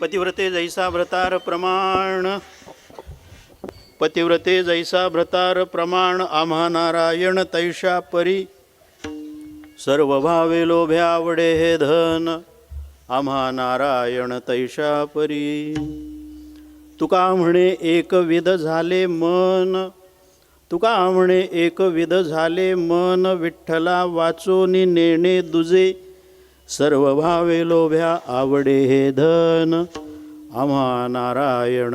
पतिव्रते जैसा भ्रतार प्रमाण, पतिव्रते जैसा भ्रतार प्रमाण, आम्हा नारायण तैशा परी, सर्व भावे लोभ्या आवडे हे धन, आम्हा नारायण तैशा परी. तुका म्हणे एकविध झाले मन, तुका म्हणे एकविध झाले मन, विठ्ठला वाचोनी नेणे दुजे, सर्व भावे लोभ्या आवडे हे धन, आम्हा नारायण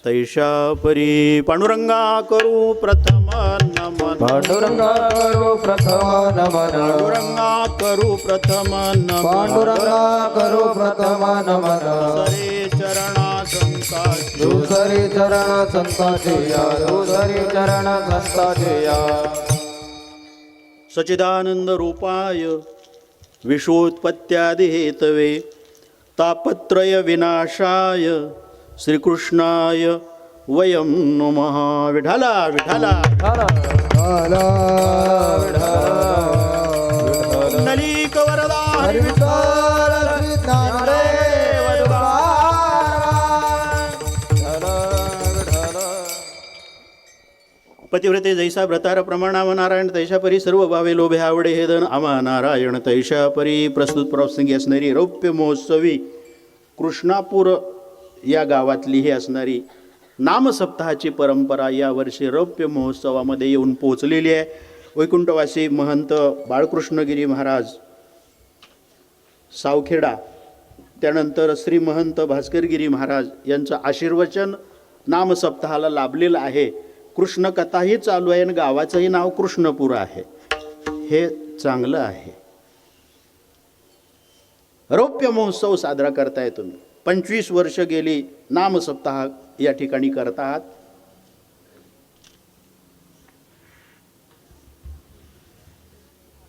तैशा परी. पांडुरंगा करू प्रथम नमन, पांडुरंगा करू प्रथम नमन, पांडुरंगा करू प्रथम नमन, पांडुरंगा करू प्रथम नमन. दुसरे चरणा संताची, दुसरी चरण संताची या, दुसरी चरण संताची या. सच्चिदानंद रूपाय विश्वोत्पत्त्यादि हेतवे, तापत्रय विनाशाय श्रीकृष्णाय वयं नमः. विठाला विठाला पुंडलीक वरदा हरी पतिव्रते जैसा भ्रतार प्रमाणाम नारायण तैशा परी, सर्व भावे लोभे आवडे हे धन, आम्हा नारायण तैशा परी. प्रस्तुत प्रसंगी असणारी रौप्य महोत्सवी कृष्णापूर या गावातली ही असणारी नामसप्ताहाची परंपरा यावर्षी रौप्य महोत्सवामध्ये येऊन पोहोचलेली आहे. वैकुंठवासी महंत बाळकृष्णगिरी महाराज सावखेडा, त्यानंतर श्री महंत भास्करगिरी महाराज यांचं आशीर्वचन नामसप्ताहाला लाभलेलं आहे. कृष्णकथाही चालू आहे आणि गावाचंही नाव कृष्णपूर आहे. हे चांगलं आहे. रौप्य महोत्सव साजरा करताय तुम्ही. 25 वर्ष गेली नामसप्ताह या ठिकाणी करत आहात.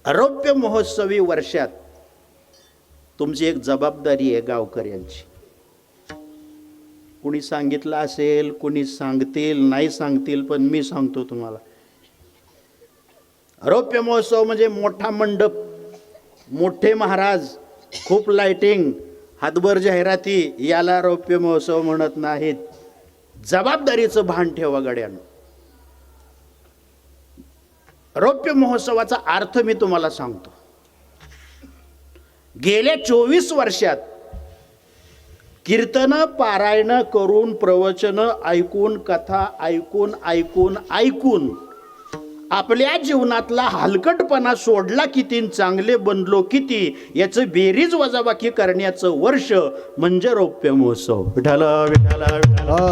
रौप्य महोत्सवी वर्षात तुमची एक जबाबदारी आहे गावकऱ्यांची. कुणी सांगितलं असेल, कुणी सांगतील, नाही सांगतील, पण मी सांगतो तुम्हाला. रौप्य महोत्सव म्हणजे मोठा मंडप, मोठे महाराज, खूप लाइटिंग, हातभर जाहिराती, याला रौप्य महोत्सव म्हणत नाहीत. जबाबदारीचं भान ठेवा गड्यानं. रौप्य महोत्सवाचा अर्थ मी तुम्हाला सांगतो. गेल्या 24 वर्षात कीर्तन पारायण करून, प्रवचन ऐकून, कथा ऐकून ऐकून ऐकून आपल्या जीवनातला हलकटपणा सोडला किती, चांगले बनलो किती, याचं बेरीज वजाबाकी करण्याचं वर्ष म्हणजे रौप्य महोत्सव. विठाला विठाला विठाला.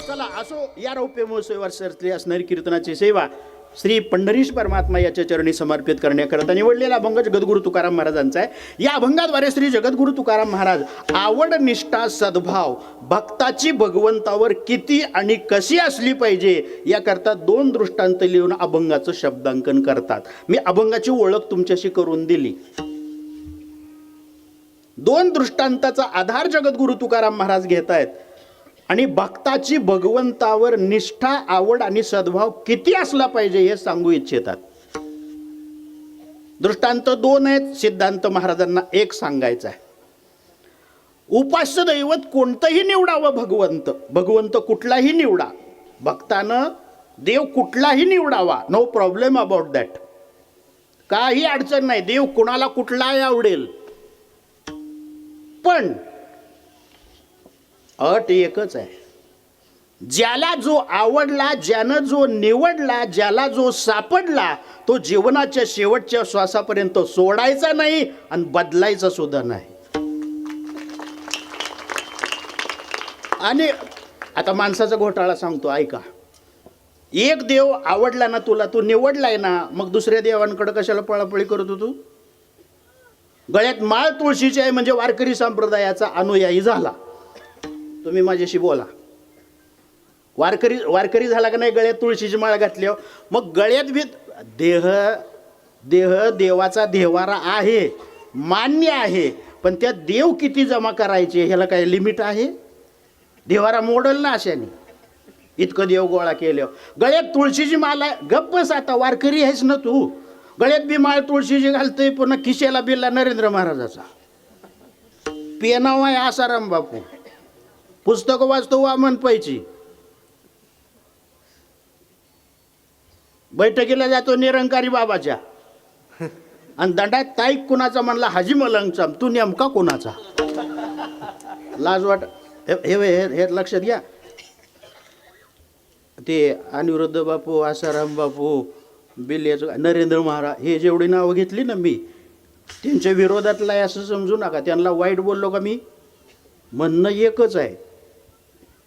चला असो, या रौप्य महोत्सवी वर्षातली असणारी कीर्तनाची सेवा श्री पंढरीश परमात्मा याच्या चरणी समर्पित करण्याकरता निवडलेला अभंग जगद्गुरु तुकाराम महाराजांचा आहे. या अभंगाद्वारे श्री जगद्गुरु तुकाराम महाराज आवड, निष्ठा, सद्भाव, भक्ताची भगवंतावर किती आणि कशी असली पाहिजे याकरता 2 दृष्टांत लिहून अभंगाचं शब्दांकन करतात. मी अभंगाची ओळख तुमच्याशी करून दिली. 2 दृष्टांताचा आधार जगद्गुरु तुकाराम महाराज घेत आहेत आणि भक्ताची भगवंतावर निष्ठा, आवड आणि सद्भाव किती असला पाहिजे हे सांगू इच्छितात. दृष्टांत 2 आहेत, सिद्धांत महाराजांना 1 सांगायचा आहे. उपास्य दैवत कोणतंही निवडावं. भगवंत कुठलाही निवडा, भक्तानं देव कुठलाही निवडावा, नो प्रॉब्लेम अबाउट दॅट. काही अडचण नाही. देव कुणाला कुठलाही आवडेल. पण अट एकच आहे, ज्याला जो आवडला, ज्यानं जो निवडला, ज्याला जो सापडला, तो जीवनाच्या शेवटच्या श्वासापर्यंत सोडायचा नाही आणि बदलायचा सुद्धा नाही. आणि आता माणसाचा घोटाळा सांगतो, ऐका. एक देव आवडला ना तुला, तू निवडलाय ना, मग दुसऱ्या देवांकडे कशाला पळापळी करत होतो? गळ्यात माळ तुळशीची आहे म्हणजे वारकरी संप्रदायाचा अनुयायी झाला. तुम्ही माझ्याशी बोला. वारकरी झाला का नाही गळ्यात तुळशीची माळ घातल्यावर? मग गळ्यात भी देह देवाचा देवारा आहे, मान्य आहे, पण त्यात देव किती जमा करायचे ह्याला काय लिमिट आहे? देवारा मोडल ना अशाने, इतकं देव गोळा केल्यावर. गळ्यात तुळशीची माळ आहे, गप्पस आता वारकरी आहेस ना तू, गळ्यात बी माळ तुळशीची घालतोय, पुन्हा खिशेला बिल्ला नरेंद्र महाराजाचा, पेनाव आहे आसाराम बापू, पुस्तकं वाचतो वामन पैची, बैठकीला जातो निरंकारी बाबाच्या, आणि दंडात ताईक कुणाचा म्हणला हाजी मलंगचा, तू नेमका कुणाचा? लाज वाट. हे लक्षात घ्या. ते अनिरुद्ध बापू, आसाराम बापू, बिल्ल्याचं नरेंद्र महाराज, हे जेवढी नावं घेतली ना मी, त्यांच्या विरोधातला आहे असं समजू नका. त्यांना वाईट बोललो का मी? म्हणणं एकच आहे,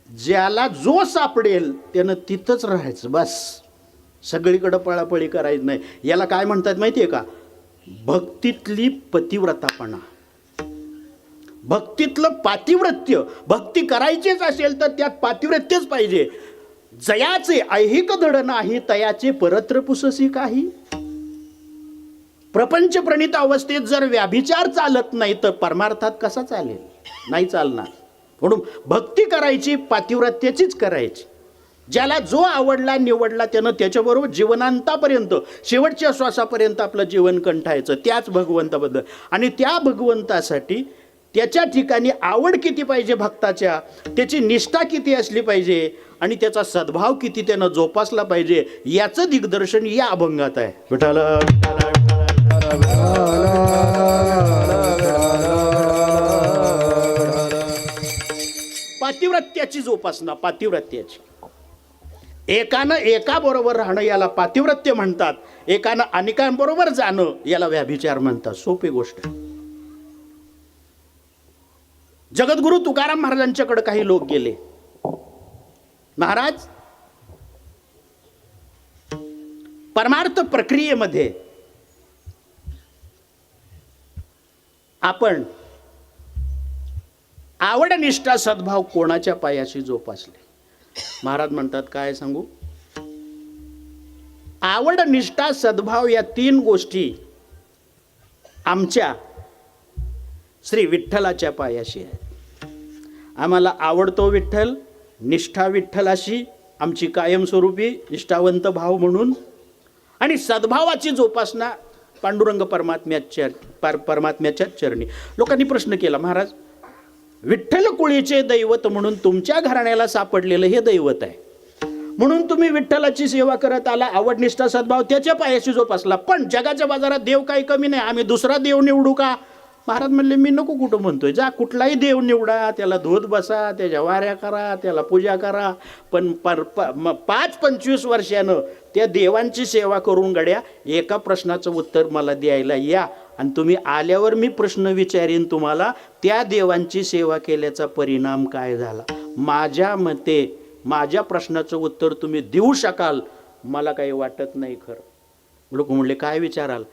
ज्याला जो सापडेल त्यानं तिथंच राहायचं, बस. सगळीकडं पळापळी करायची नाही. याला काय म्हणतात माहिती आहे का? भक्तीतली पतिव्रतापणा, भक्तीतलं पातिव्रत्य. भक्ती करायचीच असेल तर त्यात पातिव्रत्यच पाहिजे. जयाचे ऐहिक धड नाही, तयाचे परत्र पुससी काही. प्रपंच प्रणित अवस्थेत जर व्याभिचार चालत नाही तर परमार्थात कसा चालेल? नाही चालणार. म्हणून भक्ती करायची, पातिव्रत्याचीच करायची. ज्याला जो आवडला निवडला त्यानं त्याच्याबरोबर जीवनांतापर्यंत, शेवटच्या श्वासापर्यंत आपलं जीवन कंठायचं त्याच भगवंताबद्दल. आणि त्या भगवंतासाठी त्याच्या ठिकाणी आवड किती पाहिजे भक्ताच्या, त्याची निष्ठा किती असली पाहिजे आणि त्याचा सद्भाव किती त्यानं जोपासला पाहिजे, याचं दिग्दर्शन या अभंगात आहे. विठ्ठल पातिव्रत्याची जोपासना, पातिव्रत्याची. एकानं एकाबरोबर राहणं याला पातिव्रत्य म्हणतात, एकानं अनेकांबरोबर जाणं याला व्याभिचार म्हणतात. सोपी गोष्ट. जगद्गुरु तुकाराम महाराजांच्याकडे काही लोक गेले. महाराज, परमार्थ प्रक्रियेमध्ये आपण आवड निष्ठा सद्भाव कोणाच्या पायाशी जोपासले? महाराज म्हणतात, काय सांगू? आवड निष्ठा सद्भाव या तीन गोष्टी आमच्या श्री विठ्ठलाच्या पायाशी आहेत. आम्हाला आवडतो विठ्ठल, निष्ठा विठ्ठलाशी आमची कायमस्वरूपी निष्ठावंत भाव म्हणून, आणि सद्भावाची जोपासना पांडुरंग परमात्म्याच्या चरणी. लोकांनी प्रश्न केला, महाराज विठ्ठल कुळीचे दैवत म्हणून तुमच्या घराण्याला सापडलेलं हे दैवत आहे, म्हणून तुम्ही विठ्ठलाची सेवा करत आला, आवड निष्ठा सद्भाव त्याच्या पायाशी जोपासला, पण जगाच्या बाजारात देव काही कमी नाही, आम्ही दुसरा देव निवडू का? महाराज म्हणले, मी नको कुठं म्हणतोय, जा कुठलाही देव निवडा, त्याला धोत बसा, त्याच्या वाऱ्या करा, त्याला पूजा करा, पण 5-25 वर्षानं त्या देवांची सेवा करून गड्या एका प्रश्नाचं उत्तर मला द्यायला या, आणि तुम्ही आल्यावर मी प्रश्न विचारीन तुम्हाला, त्या देवांची सेवा केल्याचा परिणाम काय झाला. माझ्या मते माझ्या प्रश्नाचं उत्तर तुम्ही देऊ शकाल मला काही वाटत नाही खरं. लोक म्हणले, काय विचाराल?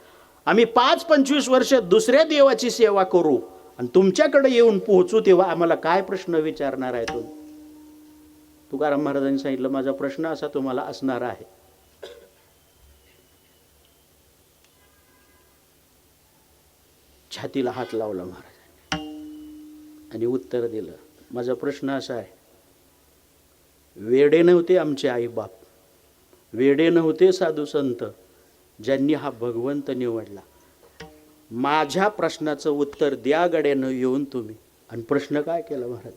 आम्ही 5-25 वर्ष दुसऱ्या देवाची सेवा करू आणि तुमच्याकडे येऊन पोहोचू, तेव्हा आम्हाला काय प्रश्न विचारणार आहे तुम्ही? तुकाराम महाराजांनी सांगितलं, माझा प्रश्न असा तुम्हाला असणार आहे, छातीला हात लावला महाराज आणि उत्तर दिलं. माझा प्रश्न असा आहे, वेडे नव्हते आमचे आई बाप, वेडे नव्हते साधू संत ज्यांनी हा भगवंत निवडला. माझ्या प्रश्नाचं उत्तर द्या गड्यानं येऊन तुम्ही. आणि प्रश्न काय केला महाराज?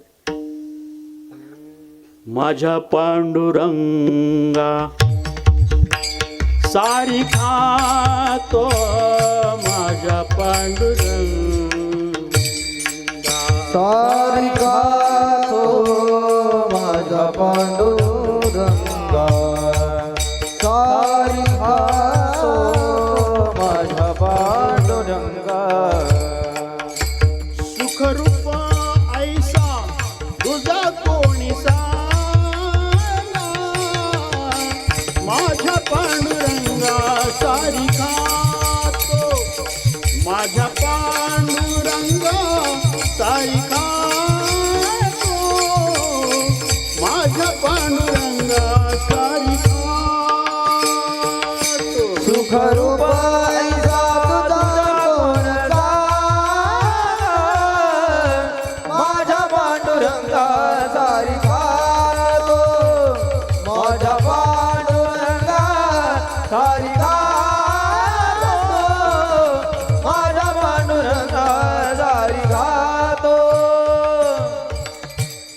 माझ्या पांडुरंगा सारिखा तो माझ्या पांडुरंगा सारिका तो माझा पांडुरंगा सारिका तो माझा पांडुरंगा सुखरूप ऐसा तुझा कोणी सांगा माझ्या पांडुरंगा सारिका तो माझ्या पांडुरंगा सारिका तो माझ्या पांडुरंगा सारिका तो सुखरूप ऐसा तुझा कोणता माझ्या पांडुरंगा सारिका तो माझ्या पांडुरंगा सारिका तो माझ्या पांडुरंगा सारिका तो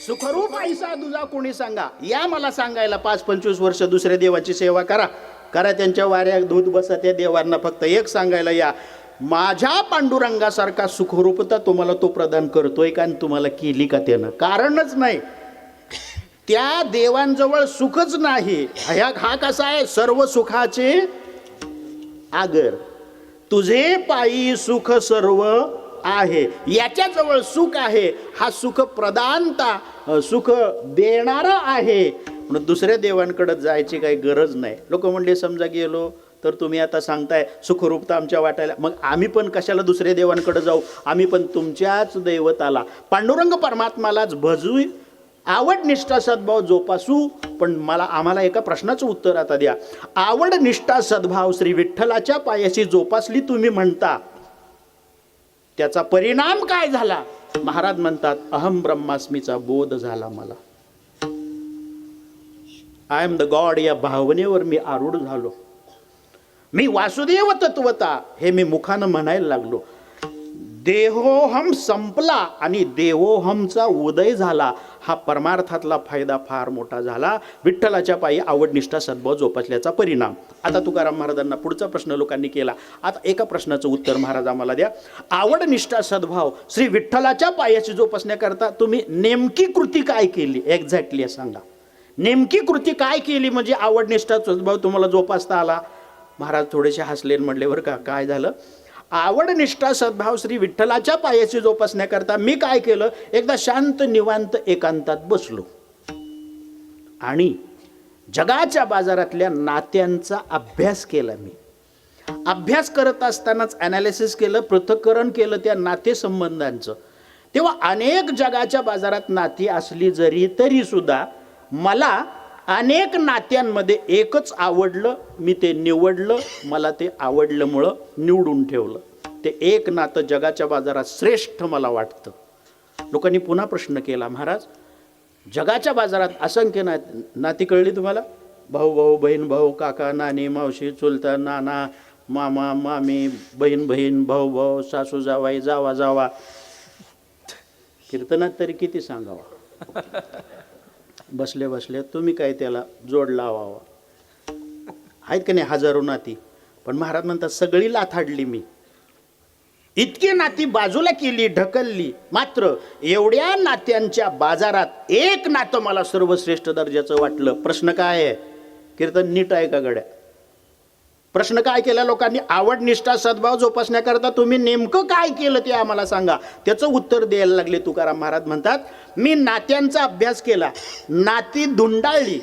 सुखरूप ऐसा तुझा कोणी सांगा. या मला सांगायला 5-25 वर्ष दुसऱ्या देवाची सेवा करा त्यांच्या वाऱ्या दूध बसा. त्या देवांना फक्त एक सांगायला या, माझ्या पांडुरंगासारखा सुखरूपता तुम्हाला तो प्रदान करतोय का आणि तुम्हाला केली का त्यानं? कारणच नाही. त्या देवांजवळ सुखच नाही. हा कसा आहे, सर्व सुखाचे आगर, तुझे पायी सुख सर्व आहे. याच्याजवळ सुख आहे. हा सुख प्रदानता, सुख देणारा आहे. म्हणून दुसऱ्या देवांकडे जायची काही गरज नाही. लोक म्हणले समजा गेलो तर तुम्ही आता सांगताय सुखरूपता आमच्या वाटायला, मग आम्ही पण कशाला दुसऱ्या देवांकडे जाऊ? आम्ही पण तुमच्याच दैवताला पांडुरंग परमात्मालाच भजू, आवड निष्ठा सद्भाव जोपासू. पण आम्हाला एका प्रश्नाचं उत्तर आता द्या. आवड निष्ठा सद्भाव श्री विठ्ठलाच्या पायाशी जोपासली तुम्ही म्हणता, त्याचा परिणाम काय झाला? महाराज म्हणतात अहम ब्रह्मास्मीचा बोध झाला मला. आय एम द गॉड या भावनेवर मी आरूढ झालो. मी वासुदेव तत्वता हे मी मुखानं म्हणायला लागलो. देहोहम संपला आणि देवोहमचा उदय झाला. हा परमार्थातला फायदा फार मोठा झाला. विठ्ठलाच्या पायी आवड निष्ठा सद्भाव जोपासल्याचा परिणाम. आता तुकाराम महाराजांना पुढचा प्रश्न लोकांनी केला. आता एका प्रश्नाचं उत्तर महाराज आम्हाला द्या. आवड निष्ठा सद्भाव श्री विठ्ठलाच्या पायाची जोपासण्याकरता तुम्ही नेमकी कृती काय केली? एक्झॅक्टली सांगा. नेमकी कृती काय केली म्हणजे आवड निष्ठा सद्भाव तुम्हाला जोपासता आला? महाराज थोडेसे हसले म्हणले, बरं का काय झालं? आवड निष्ठा सद्भाव श्री विठ्ठलाच्या पायाची जोपासण्याकरता मी काय केलं, एकदा शांत निवांत एकांतात बसलो आणि जगाच्या बाजारातल्या नात्यांचा अभ्यास केला. मी अभ्यास करत असतानाच ॲनालिसिस केलं, पृथक्करण केलं त्या नातेसंबंधांचं. तेव्हा अनेक जगाच्या बाजारात नाती असली जरी तरी सुद्धा मला अनेक नात्यांमध्ये एकच आवडलं, मी ते निवडलं, मला ते आवडल्यामुळं निवडून ठेवलं. ते एक नातं जगाच्या बाजारात श्रेष्ठ मला वाटतं. लोकांनी पुन्हा प्रश्न केला, महाराज जगाच्या बाजारात असंख्य नाती कळली तुम्हाला? भाऊ भाऊ, बहीण भाऊ, काका नानी, मावशी, चुलता, नाना, मामा मामी, बहीण बहीण, भाऊ भाऊ, सासू जावाई, जावा जावा. कीर्तनात तरी किती सांगावा? बसले बसले तुम्ही काय त्याला जोड लावावा? आहेत का नाही हजारो नाती. पण महाराज म्हणतात सगळी लाथाडली मी, इतकी नाती बाजूला केली, ढकलली. मात्र एवढ्या नात्यांच्या बाजारात एक नातं मला सर्वश्रेष्ठ दर्जाचं वाटलं. प्रश्न काय आहे? कीर्तन नीट आहे का गड्या? प्रश्न काय केला लोकांनी? आवड निष्ठा सद्भाव जोपासण्याकरता तुम्ही नेमकं काय केलं ते आम्हाला सांगा. त्याचं उत्तर द्यायला लागले तुकाराम महाराज. म्हणतात मी नात्यांचा अभ्यास केला, नाती धुंडाळली,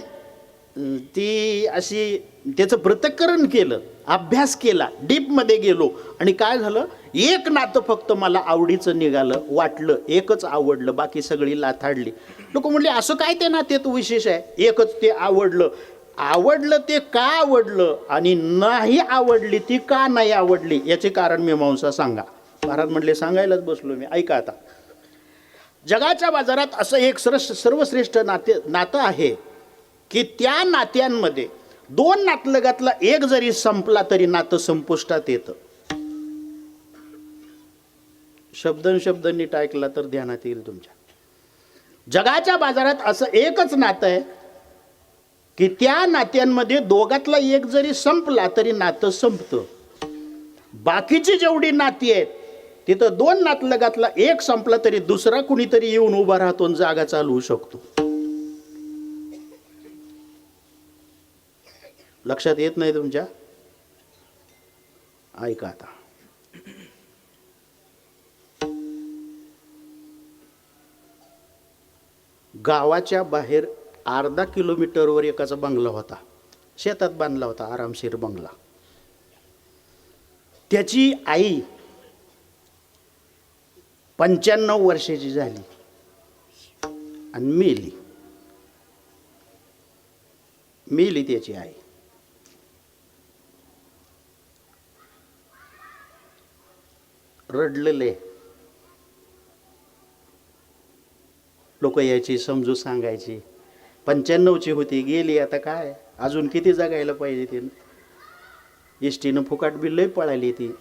ती अशी त्याचं पृथक्करण केलं, अभ्यास केला, डीपमध्ये गेलो आणि काय झालं, एक नातं फक्त मला आवडीचं निघालं, वाटलं, एकच आवडलं, बाकी सगळी लाथाडली. लोक म्हणले असं काय ते नात्यात विशेष आहे? एकच ते आवडलं. आवडलं ते का आवडलं आणि नाही आवडली ती का नाही आवडली याचे कारण मीमांसा सांगा. महाराज म्हणले सांगायलाच बसलो मी. ऐका आता. जगाच्या बाजारात असं एक सर्वश्रेष्ठ नातं आहे की त्या नात्यांमध्ये दोन नातलगातला एक जरी संपला तरी नातं संपुष्टात येतं. शब्द नीट ऐकला तर ध्यानात येईल तुमच्या. जगाच्या बाजारात असं एकच नातं आहे की त्या नात्यांमध्ये दोघातला एक जरी संपला तरी नातं संपतं. बाकीची जेवढी नाती आहेत तिथं 2 नातलगातला एक संपला तरी दुसरा कुणीतरी येऊन उभा राहतो आणि जागा चालवू शकतो. लक्षात येत नाही तुमच्या? ऐका आता. गावाच्या बाहेर अर्धा किलोमीटरवर एकाचा बंगला होता. शेतात बांधला होता आरामशीर बंगला. त्याची आई 95 वर्षाची झाली आणि मेली त्याची आई. रडलेले लोक यायची, समजून सांगायची. 95ची होती, गेली, आता काय अजून किती जगायला पाहिजे तिनं. एसटीनं फुकाट बी लय पळाली ती,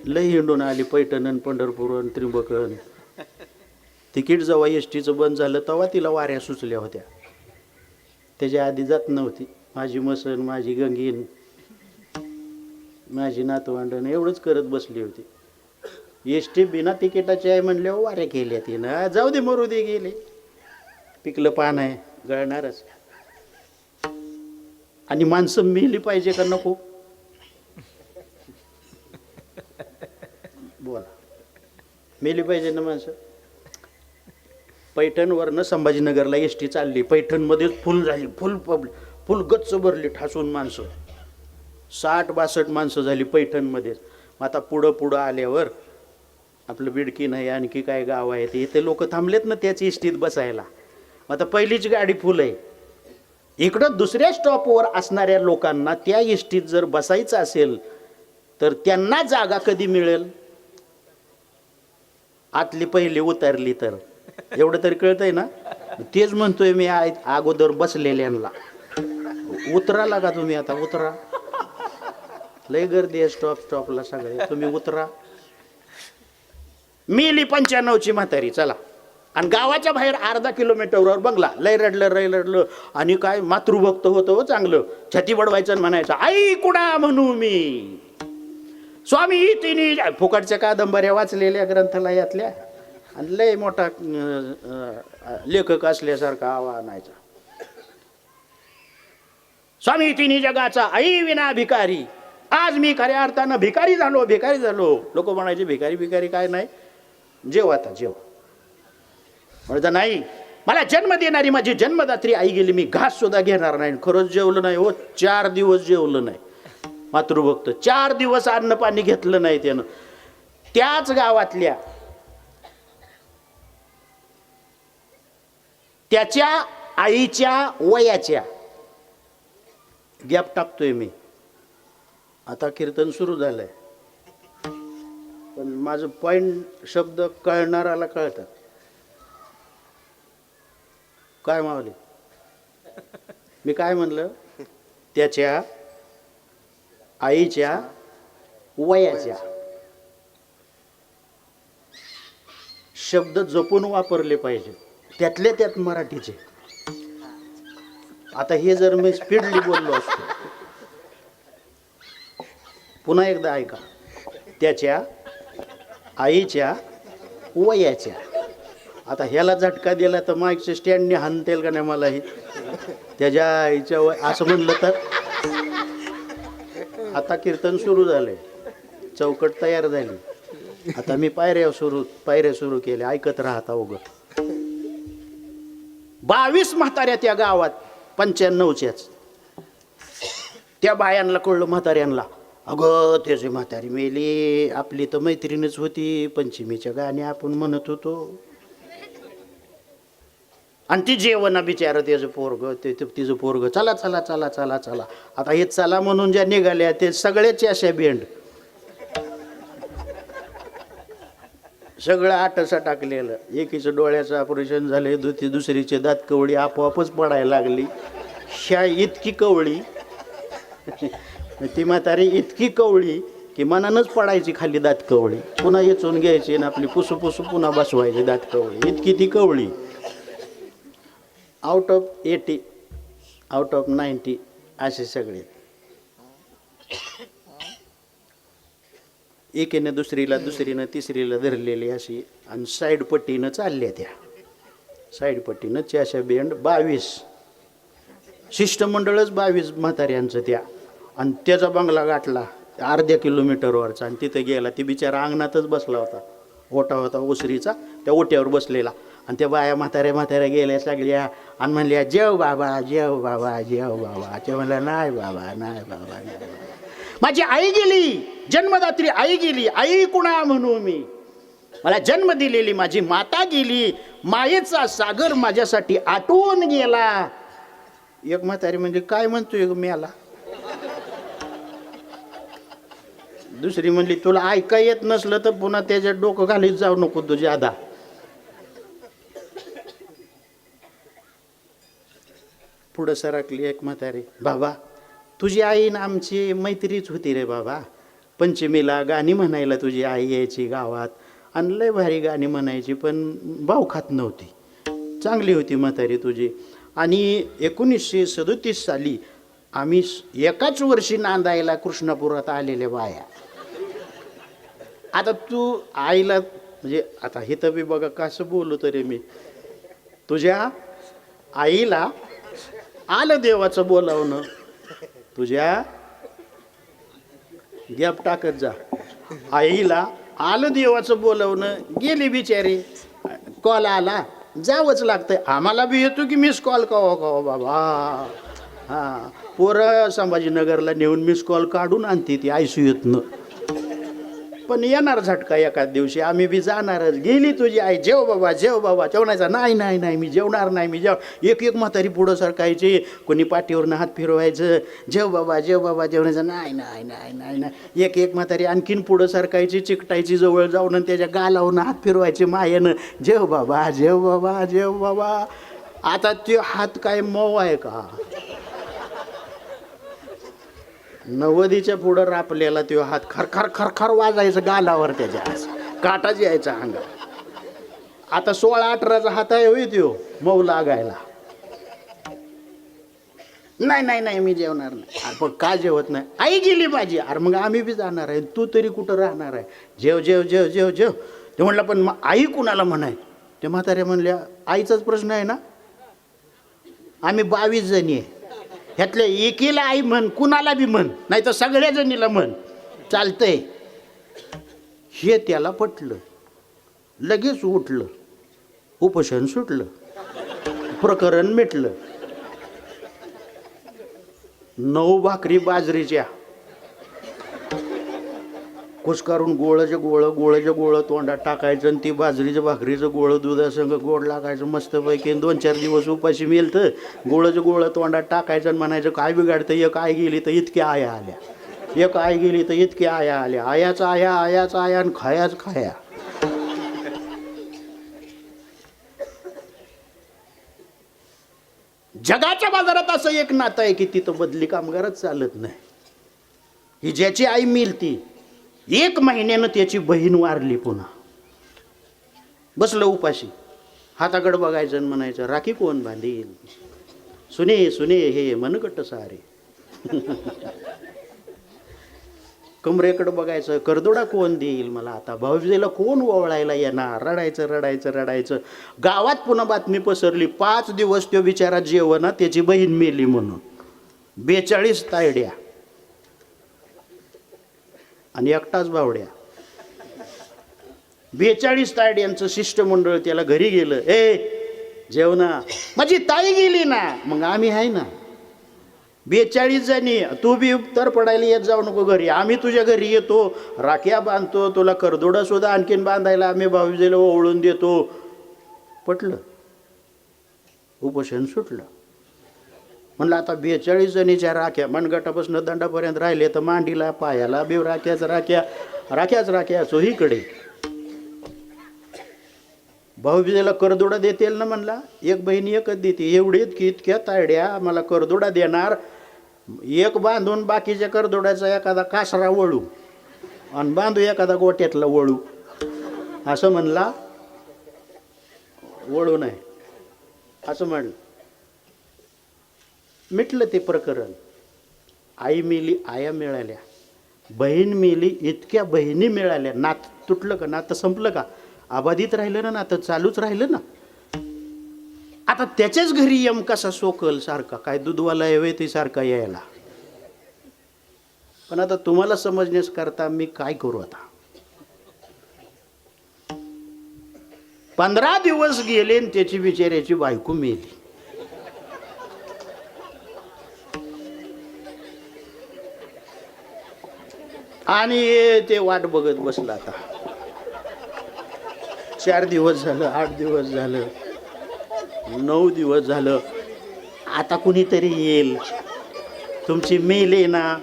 लय हिंडून आली पैठण पंढरपूर त्रिंबकन. तिकीट जेव्हा एसटीचं बंद झालं तेव्हा तिला वाऱ्या सुचल्या होत्या. त्याच्या आधी जात नव्हती. माझी मसन, माझी गंगीन, माझी नातवंडण एवढंच करत बसली होती. एसटी बिना तिकिटाची आहे म्हणल्यावर वाऱ्या केल्या तिनं. जाऊ दे, मरू दे, गेले. पिकलं पान आहे, गळणारच. आणि माणसं मेली पाहिजे का नको? बोला, मेली पाहिजे ना माणसं. पैठणवरनं संभाजीनगरला एसटी चालली. पैठणमध्येच फुल झाली, फुल गच्च भरली ठासून माणसं. 60-62 माणसं झाली पैठणमध्येच. आता पुढं आल्यावर आपलं बिडकी नाही, आणखी काय गाव आहे ते, इथे लोक थांबलेत ना त्याच एसटीत बसायला. आता पहिलीच गाडी फुल आहे. इकडं दुसऱ्या स्टॉपवर असणाऱ्या लोकांना त्या एसटीत जर बसायचं असेल तर त्यांना जागा कधी मिळेल? आतली पहिली उतरली तर. एवढं तरी कळतंय ना? तेच म्हणतोय मी अगोदर बसलेल्यांना, उतरा लागा तुम्ही, आता उतरा. लय गर्दी आहे स्टॉपला, सगळे तुम्ही उतरा. मेली 95ची म्हातारी. चला. आणि गावाच्या बाहेर अर्धा किलोमीटरवर बंगला. लय रडलं. आणि काय मातृभक्त होतं हो चांगलं. छाती बडवायचं आणि म्हणायचं, आई कुडा म्हणू मी, स्वामी तिन्ही. फुकटच्या कादंबऱ्या वाचलेल्या ग्रंथालयातल्या, आणि लय मोठा लेखक असल्यासारखा आवाज आणायचा. स्वामी तिन्ही जगाचा आई विना भिकारी. आज मी खऱ्या अर्थानं भिकारी झालो. लोक म्हणायचे भिकारी काय नाही, जेव आता जेव. म्हणजे नाही, मला जन्म देणारी माझी जन्मदात्री आई गेली, मी घास सुद्धा घेणार नाही. खरंच जेवलं नाही हो, 4 दिवस जेवलं नाही. मातृभक्त 4 दिवस अन्न पाणी घेतलं नाही त्यानं. त्याच गावातल्या त्याच्या आईच्या वयाच्या, गॅप टाकतोय मी, आता कीर्तन सुरू झालंय, पण माझं पॉइंट शब्द कळणाराला कळतात. काय मावले मी काय म्हणलं? त्याच्या आईच्या वयाच्या. शब्द जपून वापरले पाहिजे, त्यातल्या त्यात मराठीचे. आता हे जर मी स्पीडली बोललो असतो, पुन्हा एकदा ऐका. त्याच्या आईच्या वयाच्या. आता ह्याला झटका दिला तर माईकच्या स्टँडने हाणतेल का नाही मलाही? त्याच्या आईच्या असं म्हणलं तर. आता कीर्तन सुरू झालंय, चौकट तयार झाली. आता मी पायऱ्या सुरू केल्या, ऐकत राहता उगं. 22 म्हाताऱ्या त्या गावात, 95च्याच. त्या बायांना कळलं, म्हाताऱ्यांना, अगं त्याची म्हातारी मेली, आपली तर मैत्रीणच होती, पंचमीच्या गाणी आपण म्हणत होतो. आणि ती जेवणा बिचारं त्याचं पोरग, तिचं पोरग, चला. आता हे चला म्हणून ज्या निघाल्या ते सगळ्याची अशा बेंड, सगळं आटसा टाकलेलं. एकीचं डोळ्याचं ऑपरेशन झाले, दुसरीचे दात कवळी आपोआपच पडायला लागली. इतकी कवळी ती म्हातारी, इतकी कवळी की मनानच पडायची खाली दात कवळी, पुन्हा येचून घ्यायची आणि आपली पुसू पुन्हा बसवायची दात कवळी, इतकी ती कवळी. आउट ऑफ 80, आउट ऑफ 90 असे सगळे. एकेनं दुसरीला दुसरीनं तिसरीला धरलेली अशी आणि साईड पट्टीनं चालल्या त्या साईड पट्टीनं अशा बेंड 22 शिष्टमंडळच 22 म्हाताऱ्यांचं त्या आणि त्याचा बंगला गाठला अर्ध्या किलोमीटरवरचा आणि तिथं गेला ती बिचारा अंगणातच बसला होता ओटा होता ओसरीचा त्या ओट्यावर बसलेला आणि त्या बाया म्हाताऱ्या गेल्या सगळ्या आणि म्हणल्या जेव बाबा जेव बाबा जेव बाबा ते म्हणल्या नाही बाबा नाही बाबा नाही बाबा. माझी आई गेली जन्मदात्री आई गेली आई कुणा म्हणू मी मला जन्म दिलेली माझी माता गेली मायेचा सागर माझ्यासाठी आटवून गेला. एक म्हातारी म्हणजे काय म्हणतोय मेला. दुसरी म्हणली तुला ऐका येत नसलं तर पुन्हा त्याच्यात डोकं घालीत जाऊ नको तुझी आधा. पुढं सरकली एक म्हातारी बाबा तुझी आई ना आमची मैत्रीच होती रे बाबा. पंचमीला गाणी म्हणायला तुझी आई यायची गावात आणि लय भारी गाणी म्हणायची पण भाव खात नव्हती. चांगली होती म्हातारी तुझी. आणि 1937 साली आम्ही एकाच वर्षी नांदायला कृष्णापुरात आलेल्या बाया. आता तू आईला म्हणजे आता हे तर बी बघा कसं बोलू तरी मी तुझ्या आईला आलं देवाचं बोलावणं तुझ्या गॅप टाकत जा. आईला आलं देवाचं बोलावणं गेली बिचारी कॉल आला जावंच लागतंय. आम्हाला बी येतो की मिस कॉल कवा बाबा. हां पोरं संभाजीनगरला नेऊन मिस कॉल काढून आणते ती ICUतनं. पण येणार झटका एखाद दिवशी आम्ही बी जाणारच. गेली तुझी आई जेव बाबा जेवणाचा नाही नाही नाही मी जेवणार नाही मी एक म्हातारी पुढं सरकायची कोणी पाठीवरनं हात फिरवायचं जेव बाबा जेवणाचं नाही नाही नाही नाही नाही. एक म्हातारी आणखीन पुढं सरकायची चिकटायची जवळ जाऊन आणि त्याच्या गालावरनं हात फिरवायचे मायेनं जेव बाबा. आता ते हात काय मऊ आहे का. 90च्या पुढं रापलेला तो हात खरखर वाजायचं गालावर त्याच्या काटाच यायचा अंगावर. आता 16-18चा हात आहे होई तो मऊ लागायला. नाही मी जेवणार नाही. अरे पण का जेवत नाही आई गेली माझी. अरे मग आम्ही बी जाणार आहे तू तरी कुठं राहणार आहे. जेव ते म्हणलं पण मग आई कुणाला म्हणाय. ते म्हाताऱ्या म्हणल्या आईचाच प्रश्न आहे ना. आम्ही 22 जणी आहे ह्यातल्या एकीला आई म्हण कुणाला बी म्हण नाही तर सगळ्या जणीला म्हण चालतंय. हे त्याला पटलं लगेच उठलं उपोषण सुटलं प्रकरण मिटलं. 9 भाकरी बाजरीच्या कुस्कारून गोळाचं गोळं तोंडात टाकायचं आणि ती बाजरीच्या भाकरीचं गोळं दुधासंग गोड लागायचं मस्तपैकी. 2-4 दिवस उपाशी मिळतं. गोळं तोंडात टाकायचं आणि म्हणायचं काय बिघाडतं. एक आई गेली तर इतक्या आया आल्या एक आई गेली तर इतक्या आया आल्या. आयाचा आया आणि खाया. जगाच्या बाजारात असं एक नातं आहे की तिथं बदली कामगारच चालत नाही. ही ज्याची आई मिळती 1 महिन्यानं त्याची बहीण वारली पुन्हा बसलं उपाशी. हाताकडं बघायचं आणि म्हणायचं राखी कोण बांधील. सुने हे मनगट्ट सारे. कमरेकडं बघायचं करदोडा कोण देईल मला आता. भाऊजीला कोण ओवळायला येणार. रडायचं. गावात पुन्हा बातमी पसरली 5 दिवस तो बिचारा जेवणा त्याची बहीण मेली म्हणून. 42 तायड्या आणि एकटाच बावड्या. 42 तायड्यांचं शिष्टमंडळ त्याला घरी गेलं. जेवणा माझी ताई गेली ना मग आम्ही आहे ना 42 जणी. तू बी तर पडायला येत जाऊ नको घरी. आम्ही तुझ्या घरी येतो राख्या बांधतो तुला करदोडा सुद्धा आणखीन बांधायला आम्ही भाऊजीला ओवळून देतो. पटलं उपोषण सुटलं. म्हणलं आता 42 जणीच्या राख्या मनगटापासून दंडापर्यंत राहिले तर मांडीला पायाला बी राख्याच चोहीकडे. भाऊबीजेला करदोडा देतील ना म्हणला. एक बहीण एकच देते. एवढीत की इतक्या तायड्या मला करदोडा देणार. एक बांधून बाकीच्या करदोड्याचा एखादा कासरा वळू आणि बांधू एखादा गोट्यातला वळू असं म्हणला. वळू नाही असं म्हणलं. मिटलं ते प्रकरण. आई मिली आया मिळाल्या. बहीण मेली, इतक्या बहिणी मिळाल्या, नात तुटलं का? नातं संपलं का? अबाधित राहिलं ना, नातं चालूच राहिलं ना. आता त्याच्याच घरी यम कसा सोकल सारखा, काय दूधवाला येवे ते सारखा यायला. पण आता तुम्हाला समजण्यास करता मी काय करू आता. 15 दिवस गेले आणि त्याची बिचाऱ्याची बायको मेली. आणि ते वाट बघत बसला. आता 4 दिवस झालं, 8 दिवस झालं, 9 दिवस झालं. आता कुणीतरी येईल, तुमची मेले ना.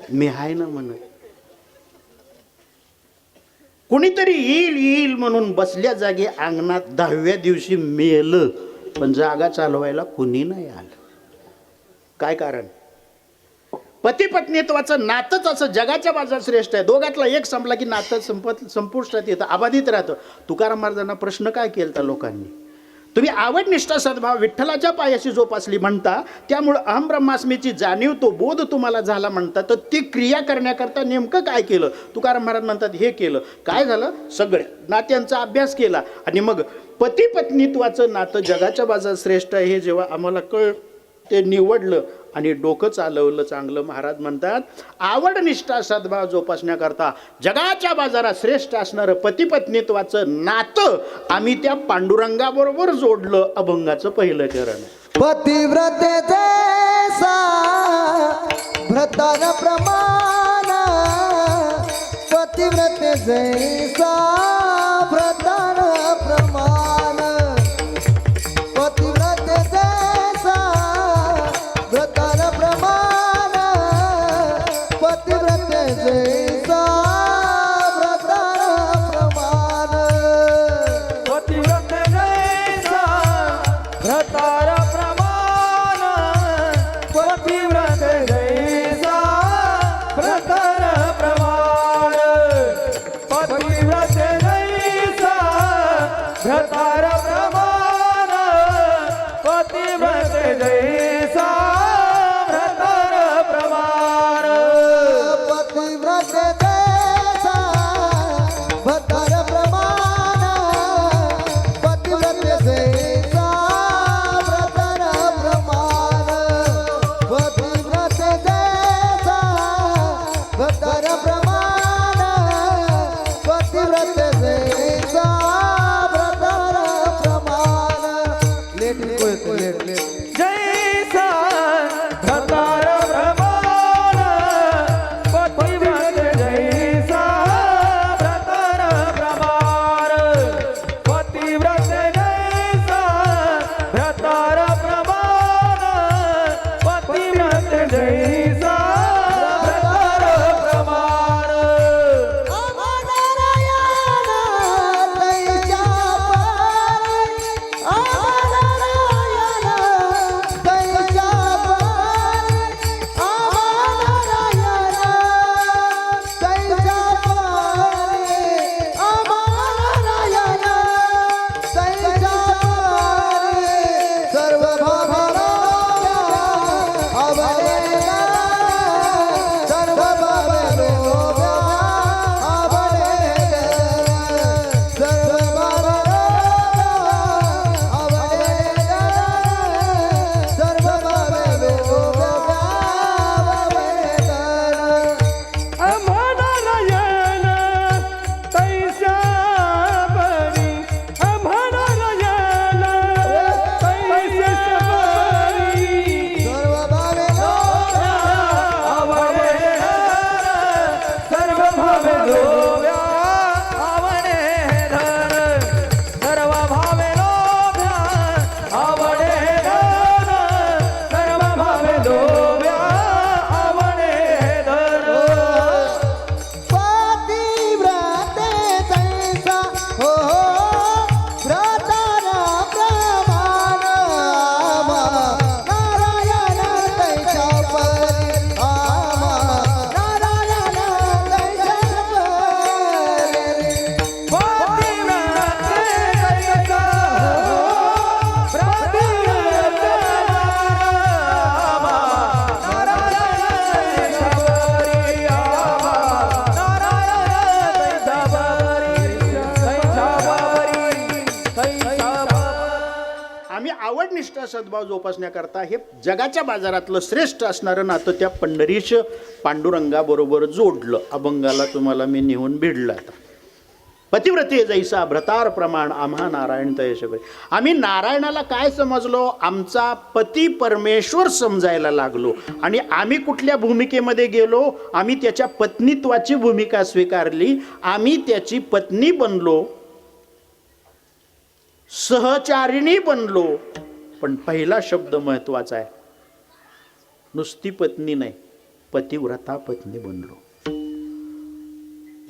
मी आहे ना म्हणत. कुणीतरी येईल येईल म्हणून बसल्या जागी अंगणात 10व्या दिवशी मेलं, पण जागा चालवायला कुणी नाही आलं. काय कारण? पती पत्नीत्वाचं नातंच असं जगाच्या बाजार श्रेष्ठ आहे. दोघातला एक संपला की नातं संपुष्टात येतं, अबाधित राहतं. तुकाराम महाराजांना प्रश्न काय केलता लोकांनी? तुम्ही आवड निष्ठा सद्भाव विठ्ठलाच्या पायाशी जोपासली म्हणता, त्यामुळं अहम ब्रह्मास्मीची जाणीव तो बोध तुम्हाला झाला म्हणता, तर ती क्रिया करण्याकरता नेमकं काय केलं? तुकाराम महाराज म्हणतात हे केलं. काय झालं? सगळ्या नात्यांचा अभ्यास केला आणि मग पती पत्नीत्वाचं नातं जगाच्या बाजार श्रेष्ठ आहे हे जेव्हा आम्हाला ते निवडलं आणि डोकं चालवलं चांगलं. महाराज म्हणतात आवड निष्ठा सद्भाव जोपासण्याकरता जगाच्या बाजारात श्रेष्ठ असणारं पतिपत्नीत्वाचं नातं आम्ही त्या पांडुरंगाबरोबर जोडलं. अभंगाचं पहिलं चरण. पतिव्रतेचे व्रतान प्रमाण, पतिव्रतेचे व्रतान प्रमाण, पतिव्रतेचे व्रतान प्रमाण, पतिव्रतेचे व्रतान प्रमाण, पतिव्रतेचे व्रतान प्रमाण, पतिव्रतेचे व्रतान प्रमाण, पतिव्रतेचे व्रतान प्रमाण, पतिव्रतेचे निष्ठा सद्भाव जोपासण्याकरता हे जगाच्या बाजारातलं श्रेष्ठ असणारं नातं त्या पंढरीश पांडुरंगाबरोबर जोडलं. अभंगाला तुम्हाला मी नेऊन भिडलं. आता पतिव्रते जैसा भ्रतार प्रमाण आम्हा नारायण तयशबे. आम्ही नारायणाला काय समजलो? आमचा पती परमेश्वर समजायला लागलो. आणि आम्ही कुठल्या भूमिकेमध्ये गेलो? आम्ही त्याच्या पत्नीत्वाची भूमिका स्वीकारली. आम्ही त्याची पत्नी बनलो, सहचारिणी बनलो. पण पहिला शब्द महत्वाचा आहे, नुसती पत्नी नाही, पतिव्रता पत्नी बनलो.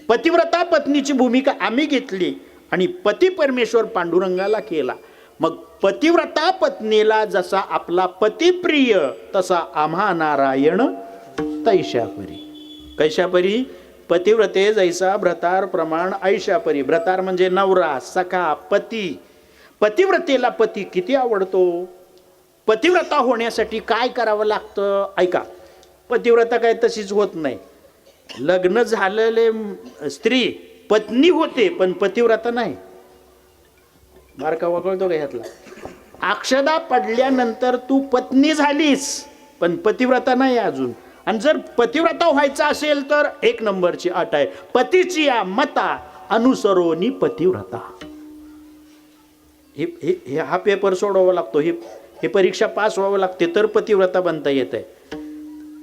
पतिव्रता पत्नीची भूमिका आम्ही घेतली आणि पती परमेश्वर पांडुरंगाला केला. मग पतिव्रता पत्नीला जसा आपला पती प्रिय तसा आम्हा नारायण तैशापरी. कैशापरी? पतिव्रते जैसा भ्रतार प्रमाण ऐशापरी. भ्रतार म्हणजे नवरा, सखा, पती. पतिव्रतेला पती किती आवडतो? पतिव्रता होण्यासाठी काय करावं लागतं? ऐका, पतिव्रता काय तशीच होत नाही. लग्न झालेले स्त्री पत्नी होते पण पतिव्रता नाही. बारका वगळतो का ह्यातला? अक्षदा पडल्यानंतर तू पत्नी झालीस पण पतिव्रता नाही अजून. आणि जर पतिव्रता व्हायचा असेल तर एक नंबरची अट आहे, पतीची या मता अनुसरोनी पतिव्रता. हा पेपर सोडवावा लागतो, हे परीक्षा पास व्हावं लागते तर पतिव्रता बनता येत आहे.